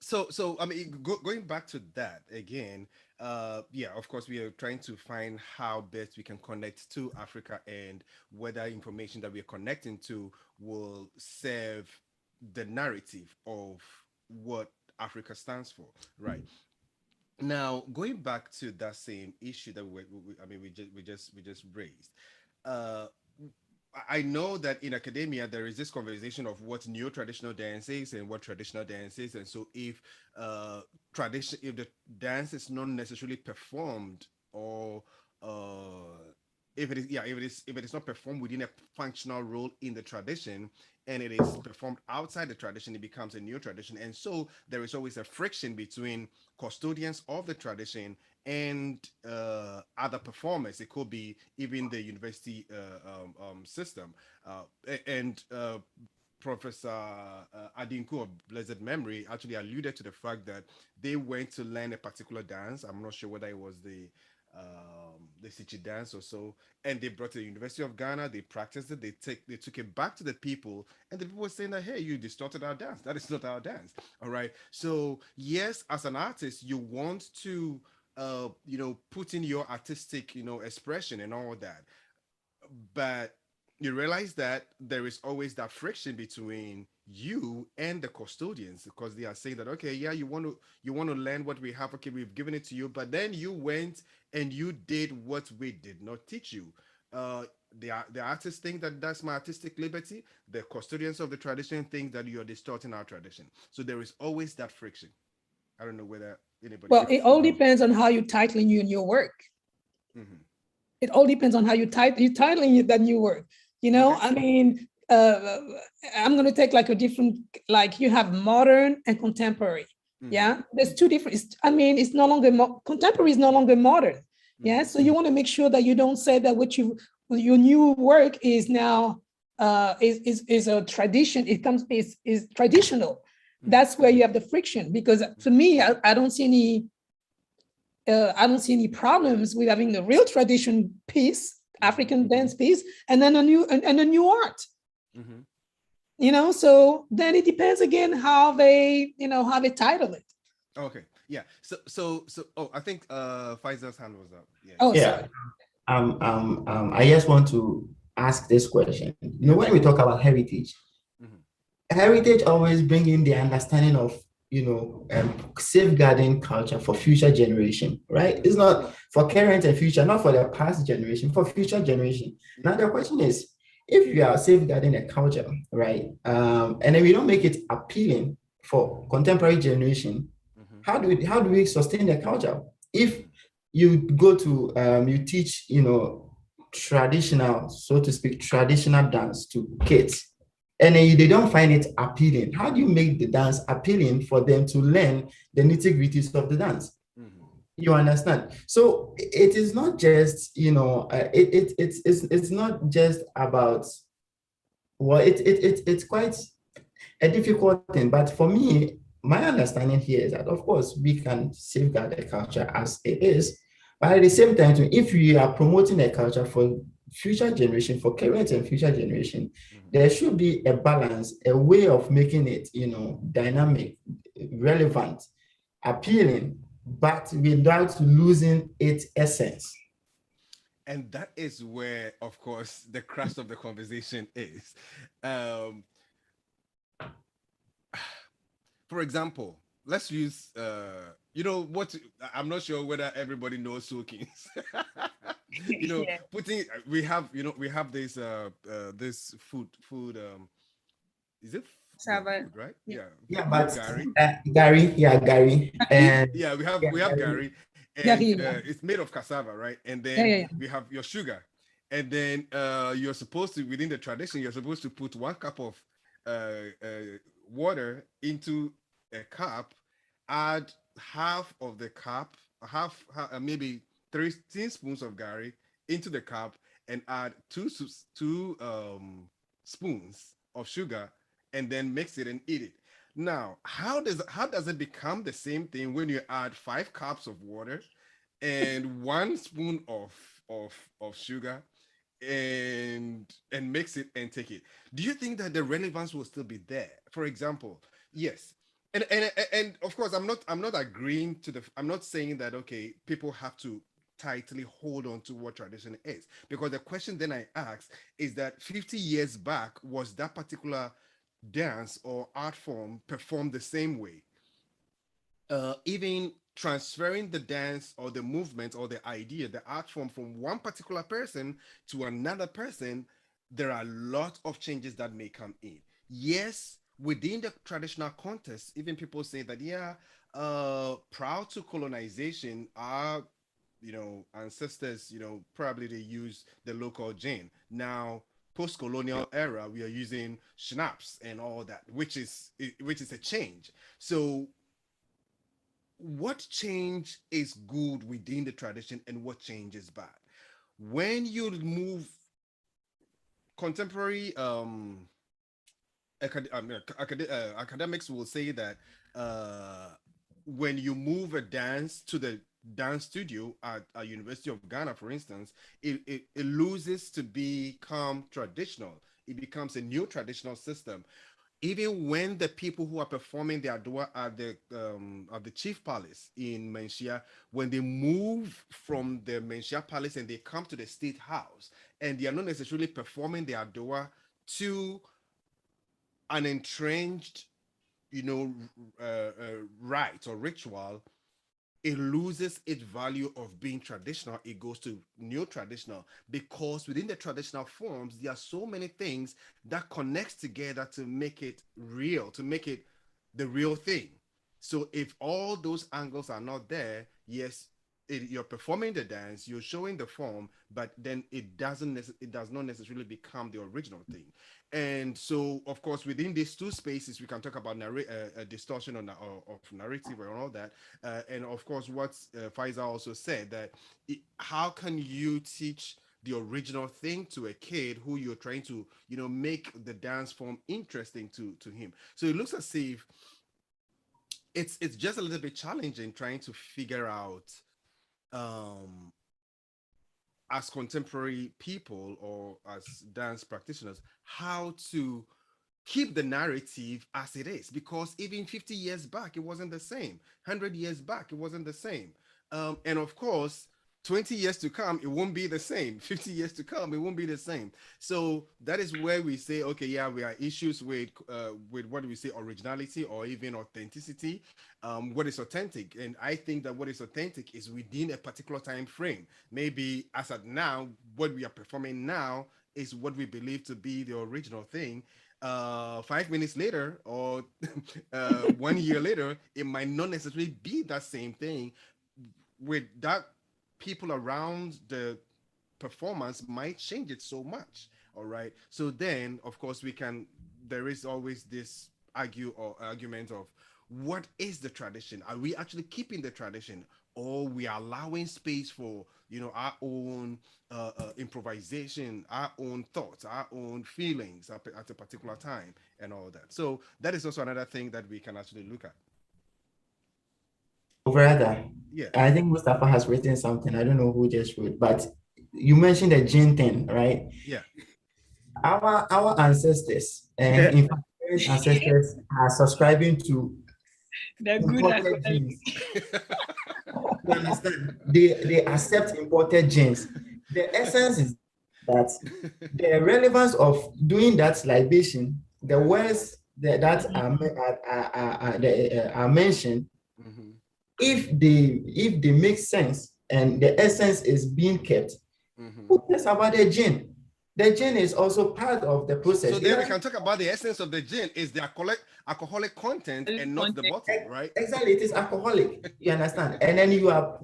So I mean, going back to that again, of course, we are trying to find how best we can connect to Africa, and whether information that we are connecting to will serve the narrative of what Africa stands for, right? Now, going back to that same issue that we just raised, uh, I know that in academia there is this conversation of what neo-traditional dance is and what traditional dance is, and so if if the dance is not necessarily performed, or if it is not performed within a functional role in the tradition, and it is performed outside the tradition, it becomes a new tradition. And so there is always a friction between custodians of the tradition and other performers. It could be even the university system. And Professor Adinku of blessed memory actually alluded to the fact that they went to learn a particular dance. I'm not sure whether it was the Sichi dance or so, and they brought it to the University of Ghana. They practiced it. They took it back to the people, and the people were saying that, hey, you distorted our dance. That is not our dance. All right. So yes, as an artist, you want to put in your artistic expression and all that, but you realize that there is always that friction between you and the custodians, because they are saying that, okay, yeah, you want to learn what we have, okay, we've given it to you, but then you went and you did what we did not teach you. The artists think that that's my artistic liberty. The custodians of the tradition think that you're distorting our tradition. So there is always that friction. I don't know whether anybody. Well, it all depends on how you titling you in your work. Mm-hmm. It all depends on how you titling that new work. Okay. I mean, I'm going to take like a different, like you have modern and contemporary. Mm-hmm. Yeah, there's two different. It's no longer contemporary is no longer modern. Mm-hmm. Yeah, so you want to make sure that you don't say that your new work is now is a tradition. It is traditional. Mm-hmm. That's where you have the friction, because for me, I don't see any problems with having a real tradition piece, African dance piece, and then a new art. Mm-hmm. So then it depends again how they, how they title it. Okay. Yeah. So oh, I think Faisal's hand was up. Yeah. Oh, Yeah. sorry. I just want to ask this question. When we talk about heritage, Mhm. heritage always bring in the understanding of safeguarding culture for future generation, right? It's not for current and future, not for the past generation, for future generation. Now the question is, if you are safeguarding a culture, right, and then we don't make it appealing for contemporary generation, Mhm. how do we sustain the culture? If you go to you teach traditional, so to speak, traditional dance to kids, and then they don't find it appealing, how do you make the dance appealing for them to learn the nitty-gritties of the dance? Mhm. You understand? So it is not just it's not just about, well, it's quite a difficult thing. But for me, my understanding here is that, of course, we can safeguard the culture as it is, but at the same time, too, if we are promoting a culture for future generation, for current and future generation, Mhm. there should be a balance, a way of making it, dynamic, relevant, appealing, but without losing its essence. And that is where, of course, the crux of the conversation is. Um, for example, let's use what, I'm not sure whether everybody knows soakings. Yeah. Putting we have this food is it yeah, Saba. food, right? Yeah. Yeah, Yeah, food but Gary. Gary, and Yeah, we have Gary, Gary, Yeah, and yeah, it's made of cassava, right? And yeah, then yeah, we have your sugar, and then you're supposed to, within the tradition, you're supposed to put 1 cup of water into a cup, add half of the cup, maybe 3 teaspoons of Gary into the cup, and add two spoons of sugar, and then mix it and eat it. Now, how does it become the same thing when you add 5 cups of water and 1 spoon of sugar and mix it and take it? Do you think that the relevance will still be there? For example, yes. And of course, I'm not agreeing to I'm not saying that okay, people have to tightly hold on to what tradition is, because the question then I ask is that 50 years back, was that particular dance or art form performed the same way? Even transferring the dance or the movement or the idea, the art form, from one particular person to another person, there are a lot of changes that may come in. Yes, within the traditional context, even people say that, yeah, prior to colonization, our ancestors, probably they use the local gin. Now, post-colonial era, we are using schnapps and all that, which is a change. So what change is good within the tradition and what change is bad? When you move contemporary academics will say that uh, when you move a dance to the dance studio at a University of Ghana, for instance, it loses to become traditional. It becomes a new traditional system. Even when the people who are performing the adua at the chief palace in Menchia, when they move from the Menchia palace and they come to the state house, and they are not necessarily performing the adua to an entrenched, rite or ritual, it loses its value of being traditional. It goes to neo traditional, because within the traditional forms there are so many things that connects together to make it real, to make it the real thing. So if all those angles are not there, yes, you're performing the dance, you're showing the form, but then it does not necessarily become the original thing. And so, of course, within these two spaces, we can talk about distortion of narrative and all that. And of course, what Faisal also said, that how can you teach the original thing to a kid who you're trying to, make the dance form interesting to him? So it looks as if it's just a little bit challenging trying to figure out, um, as contemporary people or as dance practitioners, how to keep the narrative as it is, because even 50 years back it wasn't the same, 100 years back it wasn't the same, and of course 20 years to come it won't be the same, 50 years to come it won't be the same. So that is where we say, okay, yeah, we are issues with what do we say, originality or even authenticity. What is authentic? And I think that what is authentic is within a particular time frame. Maybe as at now, what we are performing now is what we believe to be the original thing. 5 minutes later or 1 year later, it might not necessarily be that same thing. With that, people around the performance might change it so much. All right. So then, of course, there is always this argument of what is the tradition? Are we actually keeping the tradition, or we are allowing space for, our own improvisation, our own thoughts, our own feelings at a particular time and all that. So that is also another thing that we can actually look at. Rather, Yeah. I think Mustafa has written something. I don't know who just wrote, but you mentioned the gene thing, right? Yeah. Our ancestors, and in fact, parents' ancestors are subscribing to The good imported genes. You understand? They accept imported genes. The essence is that the relevance of doing that libation, the words that are mentioned, Mhm. if they make sense and the essence is being kept, who cares about the gene? The gene is also part of the process. So then we can talk about the essence of the gin is the alcoholic content and not the bottle, right? Exactly, it is alcoholic. You understand? And then you are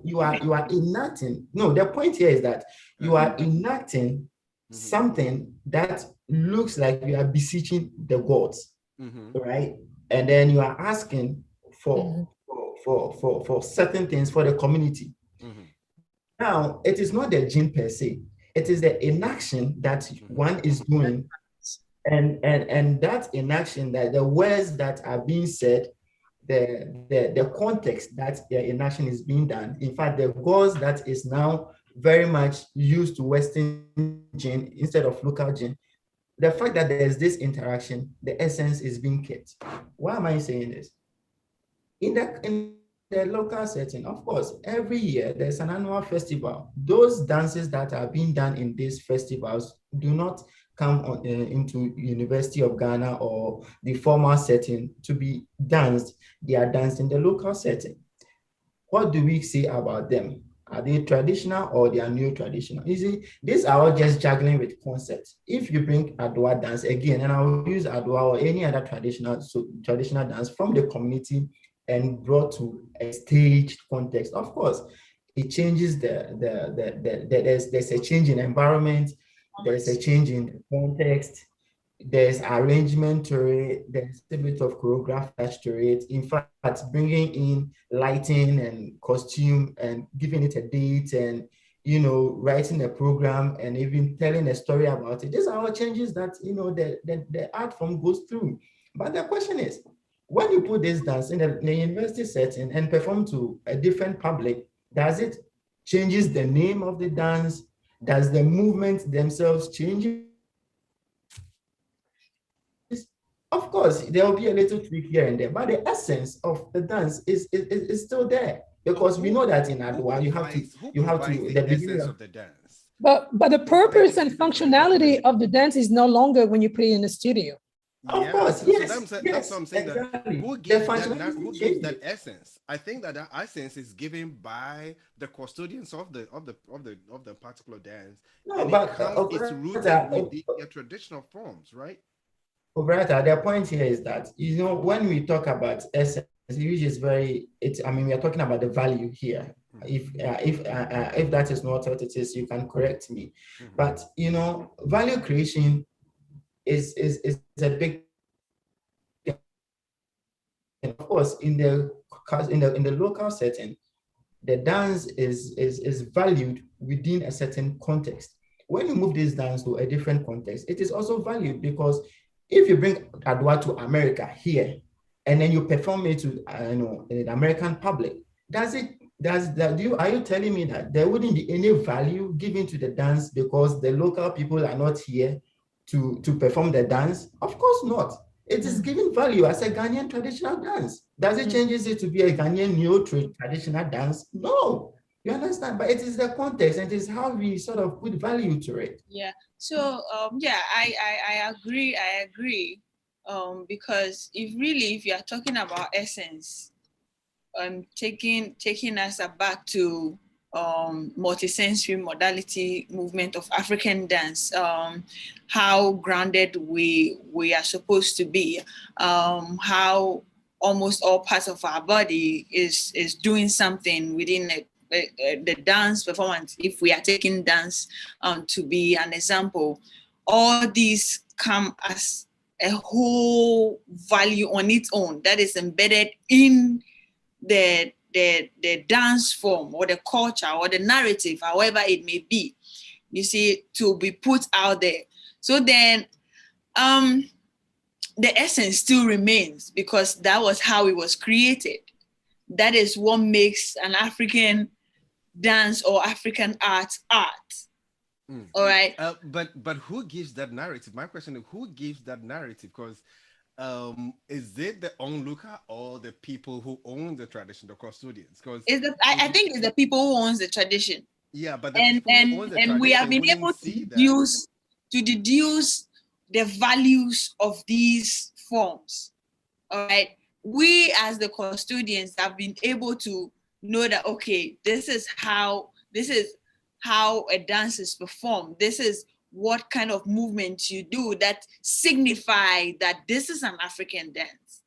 enacting. No, the point here is that you are enacting something that looks like you are beseeching the gods, right? And then you are asking for certain things for the community. Now, it is not the gene per se; it is the inaction that one is doing, and that inaction, that the words that are being said, the context that the inaction is being done. In fact, the goals that is now very much used to Western gene instead of local gene. The fact that there's this interaction, the essence is being kept. Why am I saying this? In the local setting, of course, every year there's an annual festival. Those dances that are being done in these festivals do not come into University of Ghana or the formal setting to be danced. They are danced in the local setting. What do we say about them? Are they traditional or they are new traditional? You see, these are all just juggling with concepts. If you bring Adwa dance again, and I will use Adwa or any other traditional dance from the community and brought to a staged context, of course, it changes there's a change in environment, there's a change in context, there's arrangement to it, there's a bit of choreography to it. In fact, bringing in lighting and costume and giving it a date and, writing a program and even telling a story about it. These are all changes that, the art form goes through. But the question is, when you put this dance in the university setting and perform to a different public, does it changes the name of the dance? Does the movement themselves change? Of course, there will be a little tweak here and there, but the essence of the dance is still there, because we know that in Adwa you have to the essence of the dance. But the purpose and functionality of the dance is no longer when you play in the studio. Of course, yes. So that's what I'm saying. Exactly. Who gives that essence? I think that essence is given by the custodians of the particular dance. No, and but it's rooted within their traditional forms, right? Oberata, the point here is that, when we talk about essence, which is we are talking about the value here. If that is not what it is, you can correct me. But, value creation is a big, of course, in the local setting, the dance is valued within a certain context. When you move this dance to a different context, it is also valued, because if you bring Adwa to America here, and then you perform it to the American public, are you telling me that there wouldn't be any value given to the dance because the local people are not here to perform the dance? Of course not. It is giving value as a Ghanaian traditional dance. Does it changes it to be a Ghanaian neo-traditional dance? No. You understand? But it is the context and it is how we sort of put value to it. Yeah. So yeah, I agree. I agree. Because if you are talking about essence, taking us back to multisensory modality movement of African dance, how grounded we are supposed to be, how almost all parts of our body is doing something within the dance performance. If we are taking dance to be an example, all these come as a whole value on its own that is embedded in the dance form or the culture or the narrative, however it may be, you see, to be put out there. So then the essence still remains because that was how it was created. That is what makes an African dance or African art. All right. But who gives that narrative? My question is, who gives that narrative? Because is it the onlooker or the people who own the tradition, the custodians? Because I think it's the people who owns the tradition. Yeah, but the people who own the tradition we have been wouldn't able see to deduce the values of these forms. All right. We as the custodians have been able to know that, okay, this is how a dance is performed. This is what kind of movements you do that signify that this is an African dance.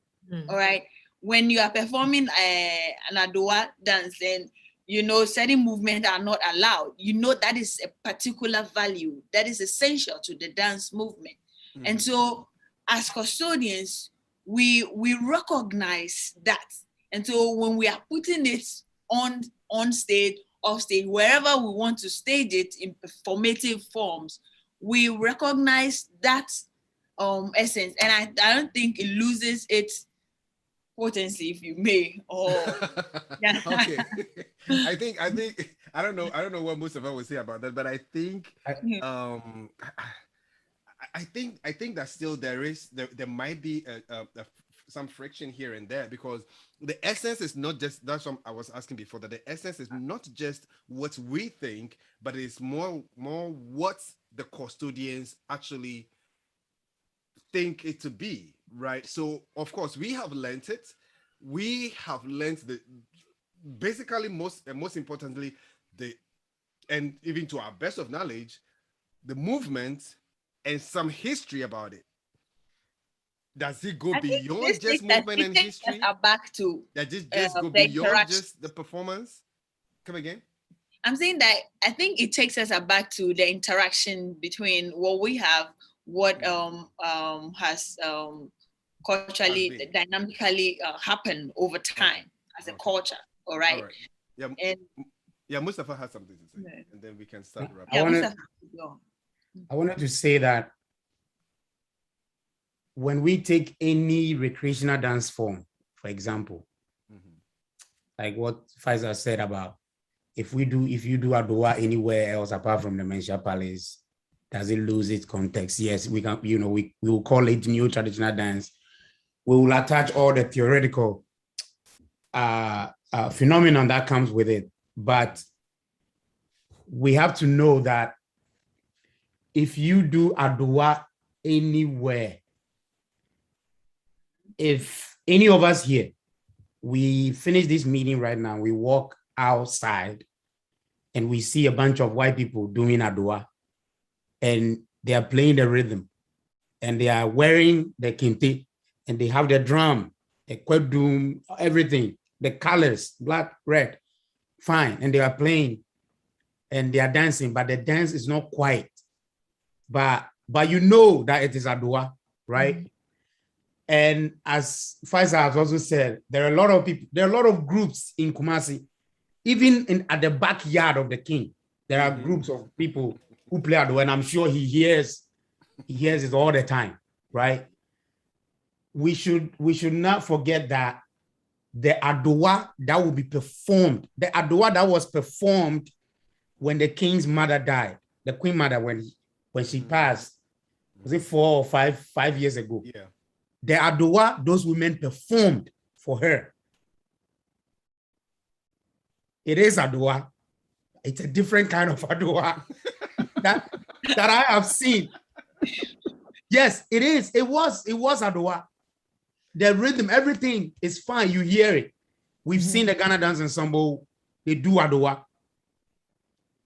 All right. When you are performing an Adowa dance, then you know certain movements are not allowed. You know that is a particular value that is essential to the dance movement. And so as custodians, we recognize that. And so when we are putting it on stage, off stage, wherever we want to stage it in performative forms, we recognize that essence. And I don't think it loses its potency, if you may. Or yeah. Okay. I think I don't know what Mustafa would say about that, but I think I think that still there might be some friction here and there, because the essence is not just, that's what I was asking before, that the essence is not just what we think, but it's more what the custodians actually think it to be, right? So of course we have learned it. We have learned the basically most importantly and even to our best of knowledge, the movement and some history about it. Does it go beyond just movement and history? Back to that just go beyond just the performance? Come again? I'm saying that I think it takes us back to the interaction between what we have, what has culturally, dynamically happened over time as a culture. All right. Yeah. And yeah, Mustafa has something to say, and then we can start wrapping. I wanted to say that when we take any recreational dance form, for example, like what Faisal said about if you do Adowa anywhere else apart from the Mencha Palace, does it lose its context? Yes, we can, we will call it new traditional dance. We will attach all the theoretical phenomenon that comes with it. But we have to know that if you do Adowa anywhere, if any of us here, we finish this meeting right now, we walk outside and we see a bunch of white people doing Adowa, and they are playing the rhythm, and they are wearing the kente, and they have the drum, the kwedum, everything, the colors, black, red, fine, and they are playing and they are dancing, but the dance is not quite. But you know that it is Adowa, right? And as Faisal has also said, there are a lot of people, there are a lot of groups in Kumasi, even at the backyard of the king. There are groups of people who play Adowa, and I'm sure he hears it all the time, right? We should not forget that the Adowa that will be performed, the Adowa that was performed when the king's mother died, the queen mother, when she passed, was it 4 or 5 years ago? Yeah. The Adowa those women performed for her. It is Adowa. It's a different kind of Adowa that I have seen. Yes, it is. It was Adowa. The rhythm, everything is fine. You hear it. We've seen the Ghana Dance Ensemble. They do Adowa.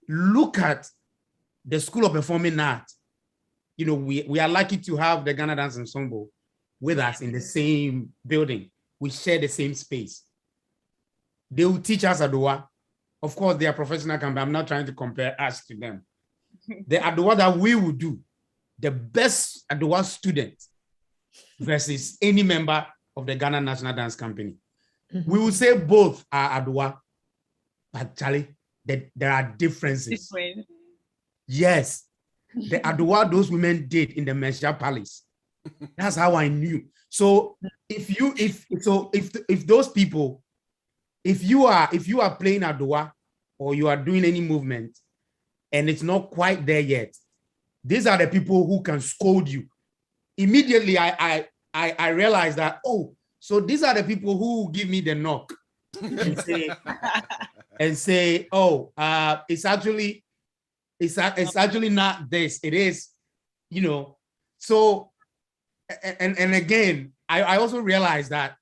Look at the School of Performing Arts. You know, we are lucky to have the Ghana Dance Ensemble with us in the same building. We share the same space. They will teach us Adowa. Of course, they are professional company. I'm not trying to compare us to them. The Adowa that we will do, the best Adowa student versus any member of the Ghana National Dance Company. We will say both are Adowa, but Charlie, there are differences. Different. Yes, the Adowa those women did in the Mesha Palace. That's how I knew. So if those people, if you are playing Adowa or you are doing any movement and it's not quite there yet, these are the people who can scold you. Immediately, I realized that, oh, so these are the people who give me the knock and say, oh, it's actually not this. It is, you know. So, and again, I also realized that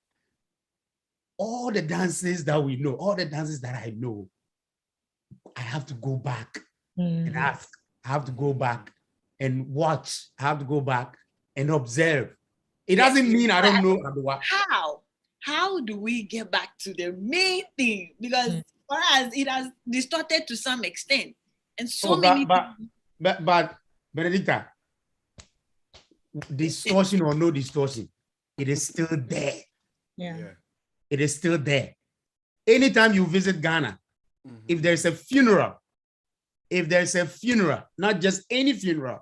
all the dances that we know, all the dances that I know, I have to go back and ask. I have to go back and watch. I have to go back and observe. It doesn't mean I don't know Adowa. How do we get back to the main thing? Because for us, it has distorted to some extent. And so many but Benedicta, distortion or no distortion, it is still there. Yeah. It is still there. Anytime you visit Ghana, if there's a funeral, not just any funeral,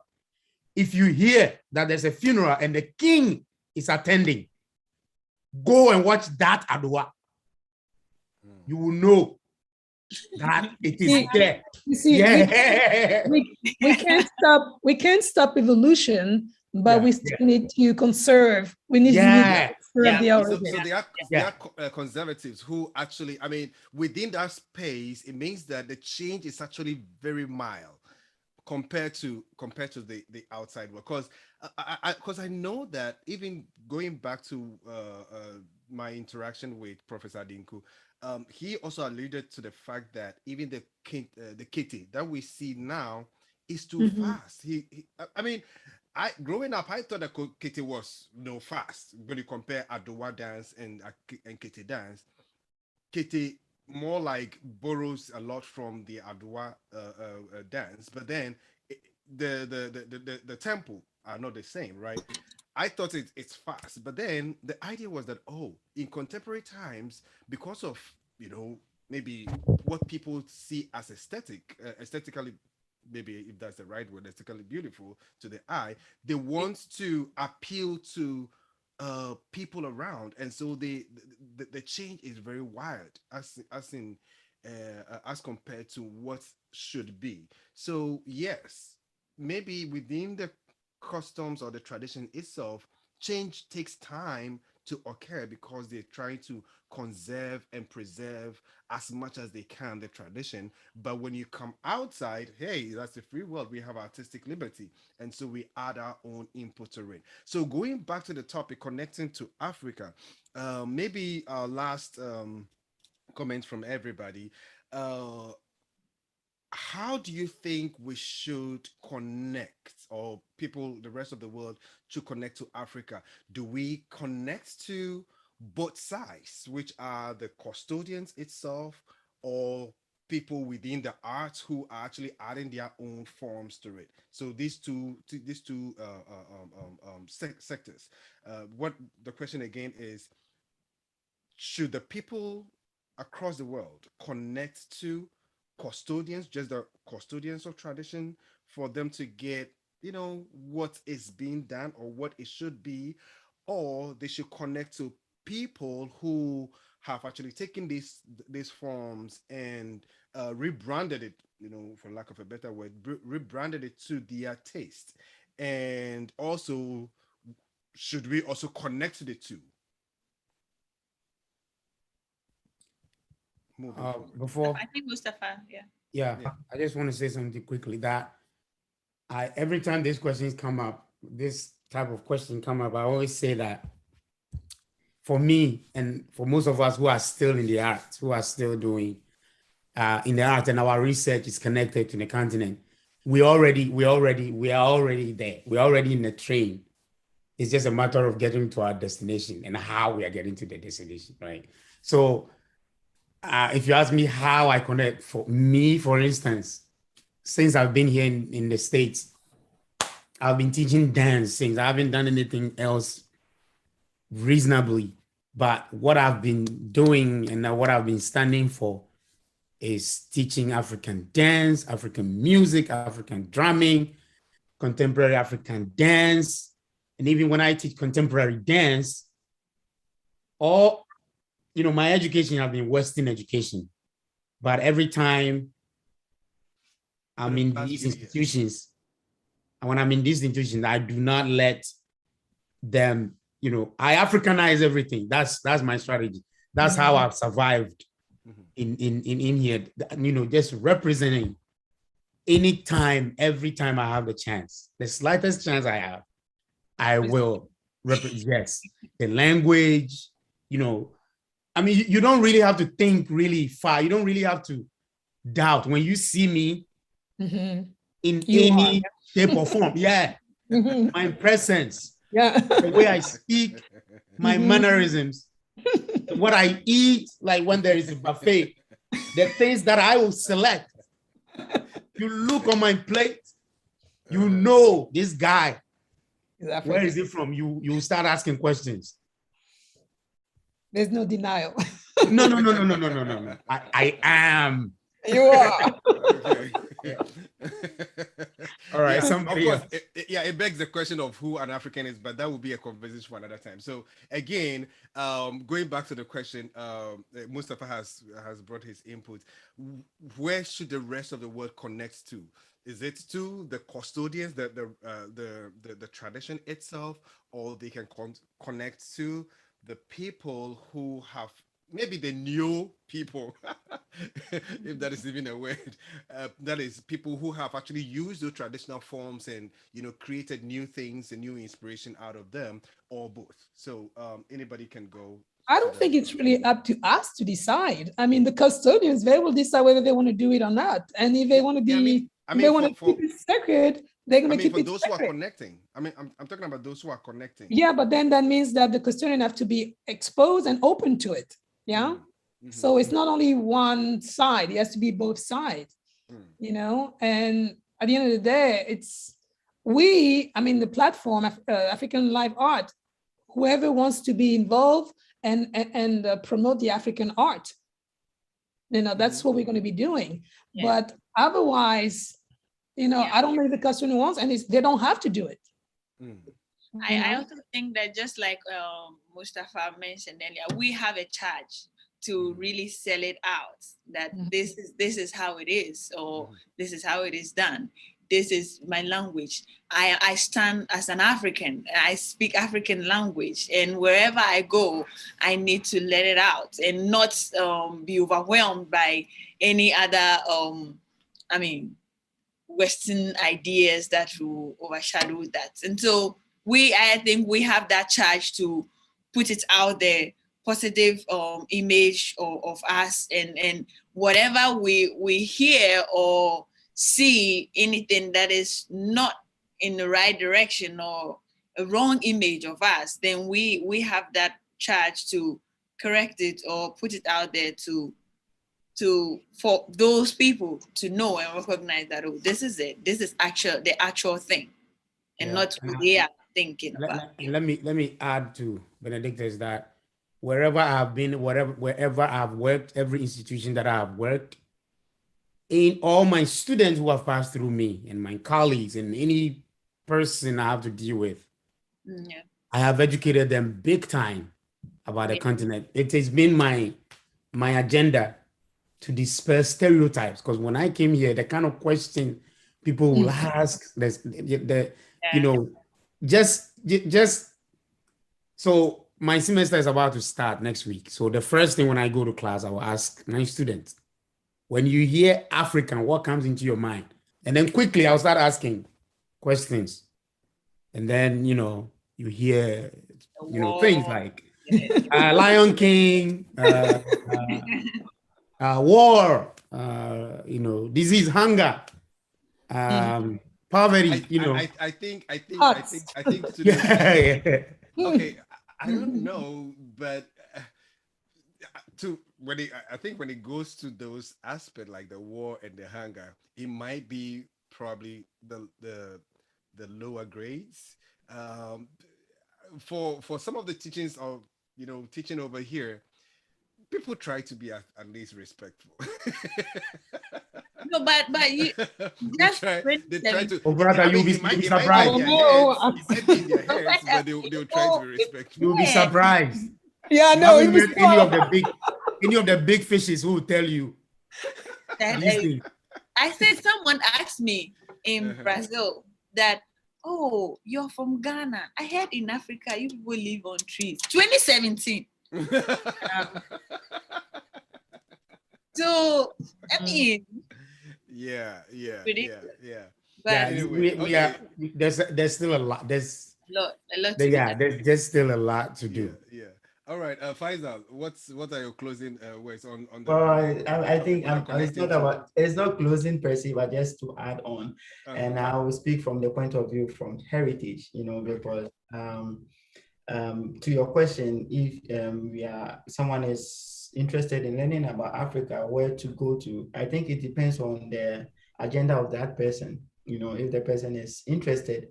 if you hear that there's a funeral and the king is attending, go and watch that Adowa. You will know that it is there. You see, we can't stop evolution, but we still need to conserve. We need to conserve the origin. So there are conservatives who actually, I mean, within that space, it means that the change is actually very mild compared to the outside world. Because I know that even going back to my interaction with Professor Dinku, he also alluded to the fact that even the kitty that we see now is too fast. I mean, growing up, I thought that kitty was fast. When you compare Adowa dance and kitty dance, kitty more like borrows a lot from the Adowa dance, but then the tempo are not the same, right? I thought it's fast, but then the idea was that, oh, in contemporary times, because of maybe what people see as aesthetically, maybe if that's the right word, aesthetically beautiful to the eye, they want to appeal to people around, and so the change is very wild as compared to what should be. So yes, maybe within the customs or the tradition itself, change takes time to occur because they're trying to conserve and preserve as much as they can the tradition. But when you come outside, hey, that's a free world. We have artistic liberty, and so we add our own input to it. So going back to the topic, connecting to Africa, maybe our last comment from everybody. How do you think we should connect, or people, the rest of the world, to connect to Africa? Do we connect to both sides, which are the custodians itself, or people within the arts who are actually adding their own forms to it? So these two sectors. What the question again is: should the people across the world connect to custodians, just the custodians of tradition, for them to get, what is being done or what it should be, or they should connect to people who have actually taken these forms and rebranded it, for lack of a better word, rebranded it to their taste, and also should we also connect the two? Moving forward. Before, I think Mustafa, yeah. yeah, Yeah. I just want to say something quickly that every time these questions come up, this type of question come up, I always say that for me and for most of us who are still in the art, who are still doing in the art, and our research is connected to the continent, we are already there. We're already in the train. It's just a matter of getting to our destination and how we are getting to the destination, right? So if you ask me how I connect, for me, for instance, since I've been here in the States, I've been teaching dance since I haven't done anything else reasonably. But what I've been doing and what I've been standing for is teaching African dance, African music, African drumming, contemporary African dance. And even when I teach contemporary dance, my education has been Western education. But every time I'm in these institutions, and when I'm in these institutions, I do not let them, I Africanize everything. That's my strategy. That's how I've survived in here, just representing anytime, every time I have the chance, the slightest chance I have, I will represent, yes, the language, I mean, you don't really have to think really far. You don't really have to doubt when you see me in any shape or form. Yeah. My presence, the way I speak, my mannerisms, what I eat, like when there is a buffet, the things that I will select. You look on my plate, you know this guy. Where is he from? You start asking questions. There's no denial. No. I am. You are. Okay. All right. Yeah, Somebody of course, it begs the question of who an African is, but that will be a conversation for another time. So again, going back to the question, Mustafa has brought his input. Where should the rest of the world connect to? Is it to the custodians, the tradition itself, or they can connect to the people who have, maybe the new people, if that is even a word, that is people who have actually used the traditional forms and created new things and new inspiration out of them, or both? So anybody can go. I don't think it's really up to us to decide. I mean, the custodians, they will decide whether they want to do it or not. And if they want to be, they want to keep it sacred, they're going to keep it those sacred. Who are connecting. I mean, I'm talking about those who are connecting. Yeah, but then that means that the custodian have to be exposed and open to it. Yeah. So it's not only one side, it has to be both sides, and at the end of the day, it's the platform, African Live Art, whoever wants to be involved and promote the African art, that's what we're going to be doing. Yeah. But otherwise, I don't know if the custodian wants, and they don't have to do it. I also think that, just like Mustafa mentioned earlier, we have a charge to really sell it out, that this is how it is, or this is how it is done. This is my language. I stand as an African. I speak African language, and wherever I go, I need to let it out and not be overwhelmed by any other Western ideas that will overshadow that. And so I think we have that charge to put it out there, positive image of us, and whatever we hear or see, anything that is not in the right direction or a wrong image of us, then we have that charge to correct it or put it out there for those people to know and recognize that, this is it. This is the actual thing, and not what they are thinking about. Let me add to Benedict is that wherever I've been, wherever I've worked, every institution that I've worked in, all my students who have passed through me and my colleagues and any person I have to deal with, I have educated them big time about the continent. It has been my agenda to dispel stereotypes, because when I came here, the kind of question people will ask, just So my semester is about to start next week. So the first thing when I go to class, I will ask my students, when you hear African, what comes into your mind? And then quickly I'll start asking questions. And then, you hear, things like Lion King, war, disease, hunger, poverty, I think students. yeah. Okay, I don't know, but I think when it goes to those aspects like the war and the hunger, it might be probably the lower grades. Um, for some of the teachings of teaching over here, people try to be at least respectful. No, but you We just try, they try to. Oh, brother, I mean, you'll be it might be in surprised. their Oh, heads. It might be in their heads, but they'll try to be respectful. You'll be surprised. yeah, You no, haven't it was met any of the big fishes who will tell you that, these things. I said someone asked me in Uh-huh. Brazil that, oh, you're from Ghana. I heard in Africa you people live on trees. 2017. So I mean, Yeah. ridiculous. But Yeah, Anyway, we are. There's still a lot. a lot to be Yeah, done. there's just still a lot to do. Yeah. All right, Faisal, what are your closing words on the? Well, I topic? think What you're it's connecting not to? about, it's not closing per se, but just to add on. And Uh-huh. I will speak from the point of view from heritage, because to your question, if someone is interested in learning about Africa, where to go to, I think it depends on the agenda of that person. If the person is interested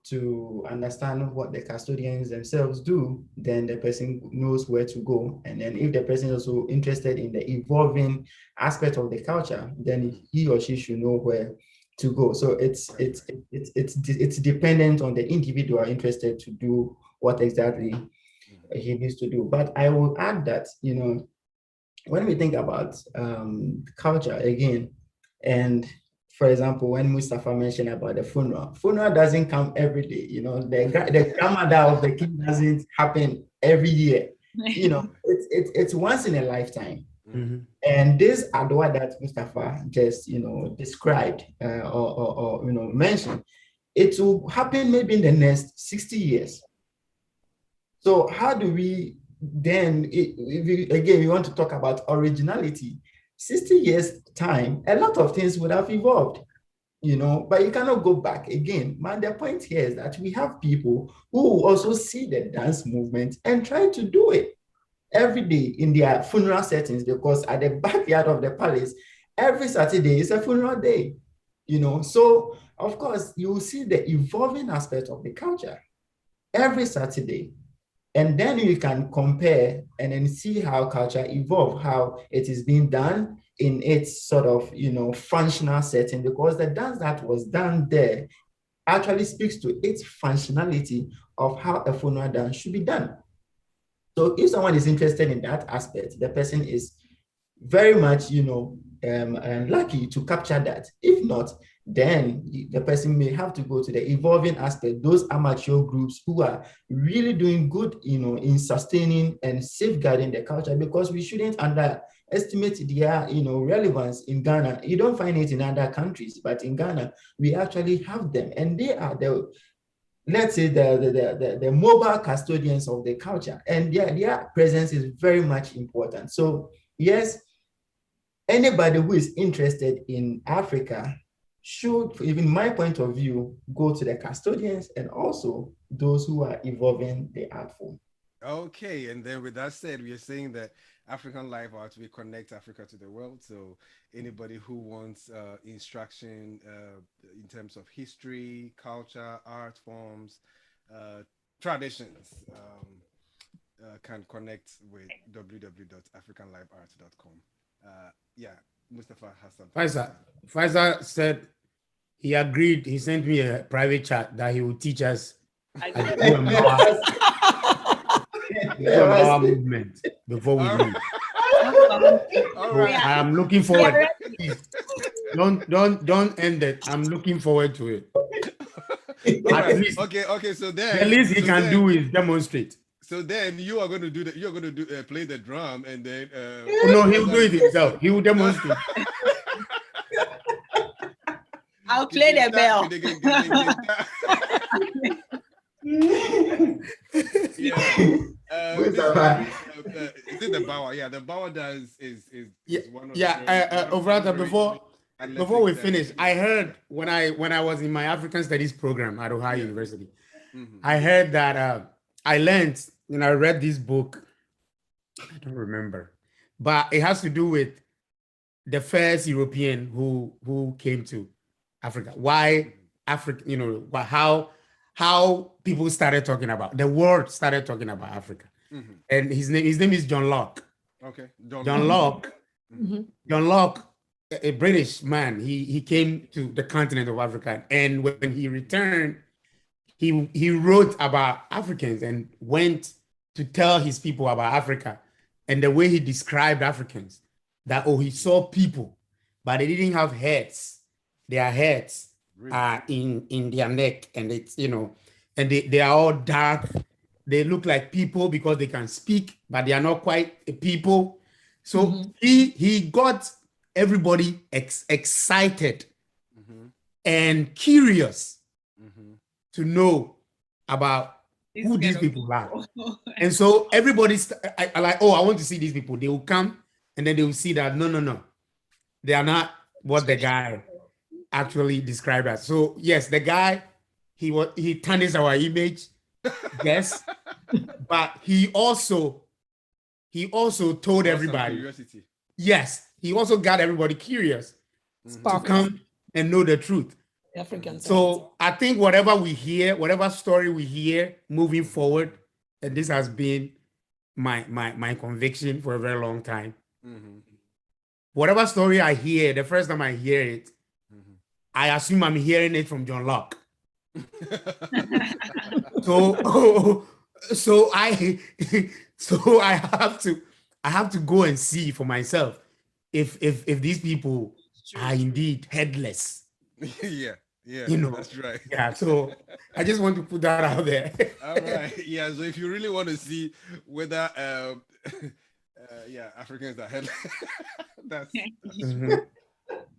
to understand what the custodians themselves do, then the person knows where to go. And then if the person is also interested in the evolving aspect of the culture, then he or she should know where to go. So it's dependent on the individual interested to do what exactly he needs to do. But I will add that, when we think about culture again, and for example, when Mustafa mentioned about the funeral doesn't come every day. The grandmother of the king doesn't happen every year. It's once in a lifetime. Mhm. And this adwa that Mustafa just described or mentioned, it will happen maybe in the next 60 years. So how do we then, again, we want to talk about originality. 60 years time, a lot of things would have evolved, but you cannot go back again. Man, the point here is that we have people who also see the dance movement and try to do it every day in their funeral settings, because at the backyard of the palace, every Saturday is a funeral day, So of course, you will see the evolving aspect of the culture every Saturday. And then you can compare and then see how culture evolved, how it is being done in its sort of, functional setting, because the dance that was done there actually speaks to its functionality of how a funeral dance should be done. So if someone is interested in that aspect, the person is very much, lucky to capture that. If not, then the person may have to go to the evolving aspect, those amateur groups who are really doing good, in sustaining and safeguarding the culture, because we shouldn't underestimate their, relevance in Ghana. You don't find it in other countries, but in Ghana, we actually have them, and they are let's say the mobile custodians of the culture, and their presence is very much important. So yes, anybody who is interested in Africa should, even my point of view, go to the custodians and also those who are evolving the art form. Okay, and then with that said, we are saying that African Life Arts, we connect Africa to the world. So anybody who wants instruction in terms of history, culture, art forms, traditions, can connect with www.africanlifearts.com. Yeah, Mustafa has something. Faisal said he agreed. He sent me a private chat that he will teach us our movement before we leave. All So right. I am looking forward. Don't end it. I'm looking forward to it. All At right. least, Okay. So then, the least he can do is demonstrate. So then you are going to do that. You're going to do play the drum, and then. Oh, no, he'll do it himself. He will demonstrate. I'll play the bell. Yeah. Mustafa. Is it the Bauer? Yeah, the Bauer dance is one of Overata, before we athletic finish, dances. I heard when I was in my African Studies program at Ohio Yeah. University, Mhm. I heard that I learned, and I read this book. I don't remember, but it has to do with the first European who came to Africa. Why Africa? How people started talking about the world started talking about Africa, Mhm. and his name is John Locke. Okay. John Locke. Mhm. John Locke, a British man, he came to the continent of Africa, and when he returned, he wrote about Africans and went to tell his people about Africa, and the way he described Africans, that he saw people, but they didn't have heads. Their heads are in their neck, and it's and they are all dark. They look like people because they can speak, but they are not quite a people. So he got everybody excited and curious to know about who these people are. And so everybody's like, oh, I want to see these people. They will come and then they will see that no, they are not what the guy actually described as. So yes, the guy, he tarnished our image, yes, but he also told everybody. Curiosity. Yes, he also got everybody curious to Sparkles. come and know the truth. African. So I think whatever we hear, whatever story we hear moving forward, and this has been my conviction for a very long time. Whatever story I hear, the first time I hear it, I assume I'm hearing it from John Locke. So I have to go and see for myself if these people are indeed headless. Yeah, that's right. Yeah, so I just want to put that out there. All right. Yeah. So if you really want to see whether Africans are headless, that's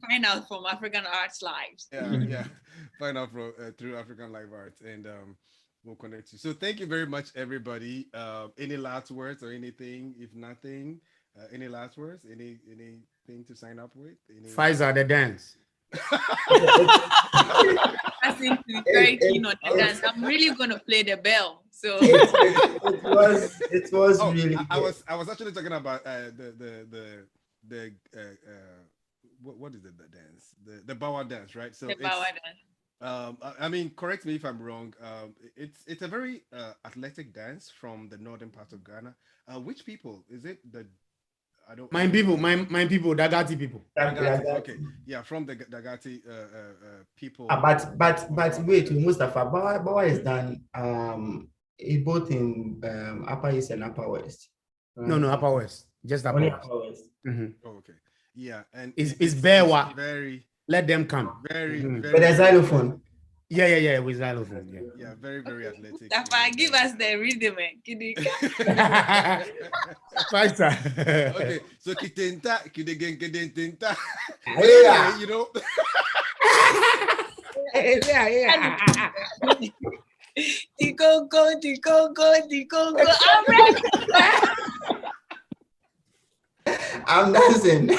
Find out from African Arts Lives. yeah. Find out from through African Live Arts, and we'll connect you. So thank you very much, everybody. Any last words or anything? If nothing, any last words? Anything to sign up with? Faisal, the dance. I seem to be very keen on the dance. I'm really gonna play the bell. So it was really. I was actually talking about what is it, the dance, the Bawa dance, right? So the Bawa dance. I mean, correct me if I'm wrong. It's a very athletic dance from the northern part of Ghana. Which people is it? My people, Dagati people. Dagati. Okay, yeah, from the Dagati people. But wait, Mustafa, Bawa is done both in Upper East and Upper West. Right? No, Upper West, just Upper West. Upper West. Oh, okay, yeah, and it's Bewa. Very. Let them come. Very, very. With a xylophone. Yeah, with xylophone. Yeah, very, very athletic. Mustafa, give us the rhythm. Okay, so kitenta, kidegententa. Yeah, you know. Yeah. Tikoko. I'm dancing.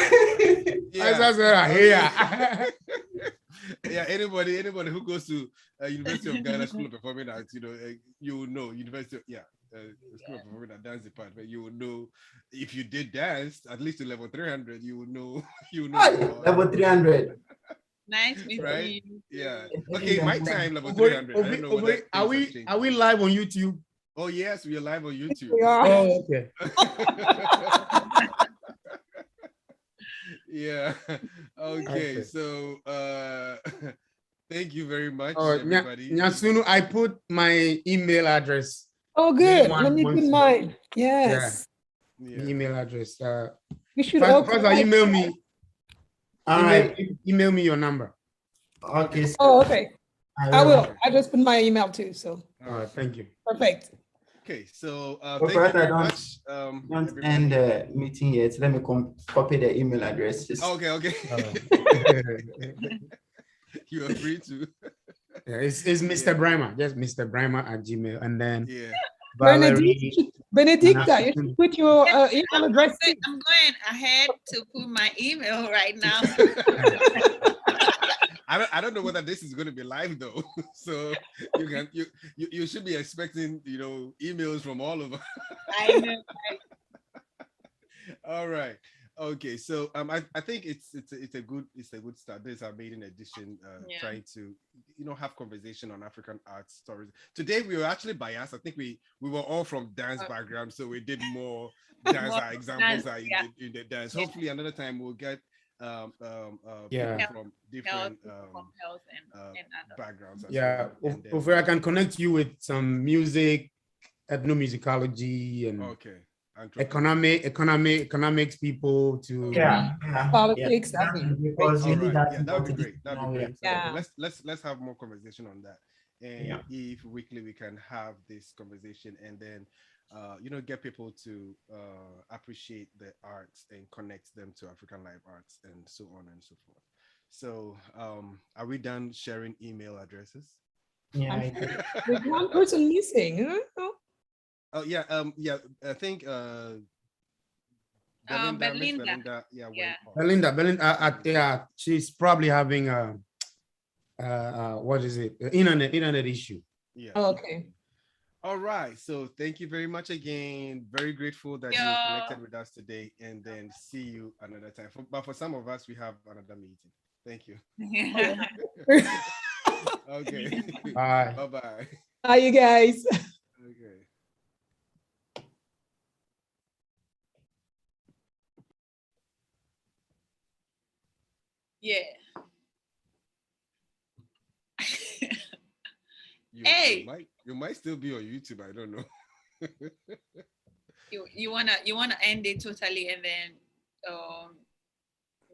Yeah, anybody who goes to University of Ghana School of Performing Arts, you will know University of, School of Performing Arts Dance Department. You will know if you did dance at least to level 300. You will know. Level 300. Nice meeting right? you. Yeah. Okay, my time level 300. I don't know whether are we live on YouTube? Oh yes, we are live on YouTube. We are. Oh, okay. Yeah. Okay. So thank you very much, everybody. Nyasunu, I put my email address. Oh, good. Let me put mine. Yes. Yeah. Email address. We should first email me. All right. Email me your number. Okay. So okay. I will. I just put my email too. So. All right. Thank you. Perfect. Okay, so thank you Operator, very much. don't Everybody. end the meeting yet. Let me copy the email addresses. Okay, okay. Oh. You are free to. Yeah, it's Mr. Brimer, just Mr. Brimer at Gmail, and then Yeah. Valerie. Benedicta, you should put your email address. I'm going ahead to put my email right now. I don't know whether this is going to be live though, so you should be expecting emails from all of us. I know. All right. Okay. So I think it's a good start. This is our maiden edition, trying to have conversation on African art stories. Today we were actually biased. I think we were all from dance background, so we did more dance examples in the dance. Hopefully another time we'll get people from different health and backgrounds as Yeah, well. Ofer, I can connect you with some music, ethnomusicology, and economics people to politics. Because you need that. That would be great. That'd be great. Yeah. Let's have more conversation on that. And if weekly we can have this conversation and then get people to appreciate the arts and connect them to African live arts and so on and so forth. So are we done sharing email addresses? Yeah. There's one person missing. Oh yeah, I think Belinda, Belinda, she's probably having what is it? Internet issue. Yeah. Oh, okay. All right. So thank you very much again. Very grateful that you connected with us today, and then see you another time. But for some of us, we have another meeting. Thank you. Okay. Bye. Bye-bye. Bye, you guys. Okay. Yeah. You might still be on YouTube. I don't know. you wanna end it totally and then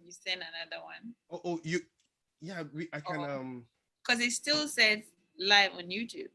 you send another one. I can because it still says live on YouTube.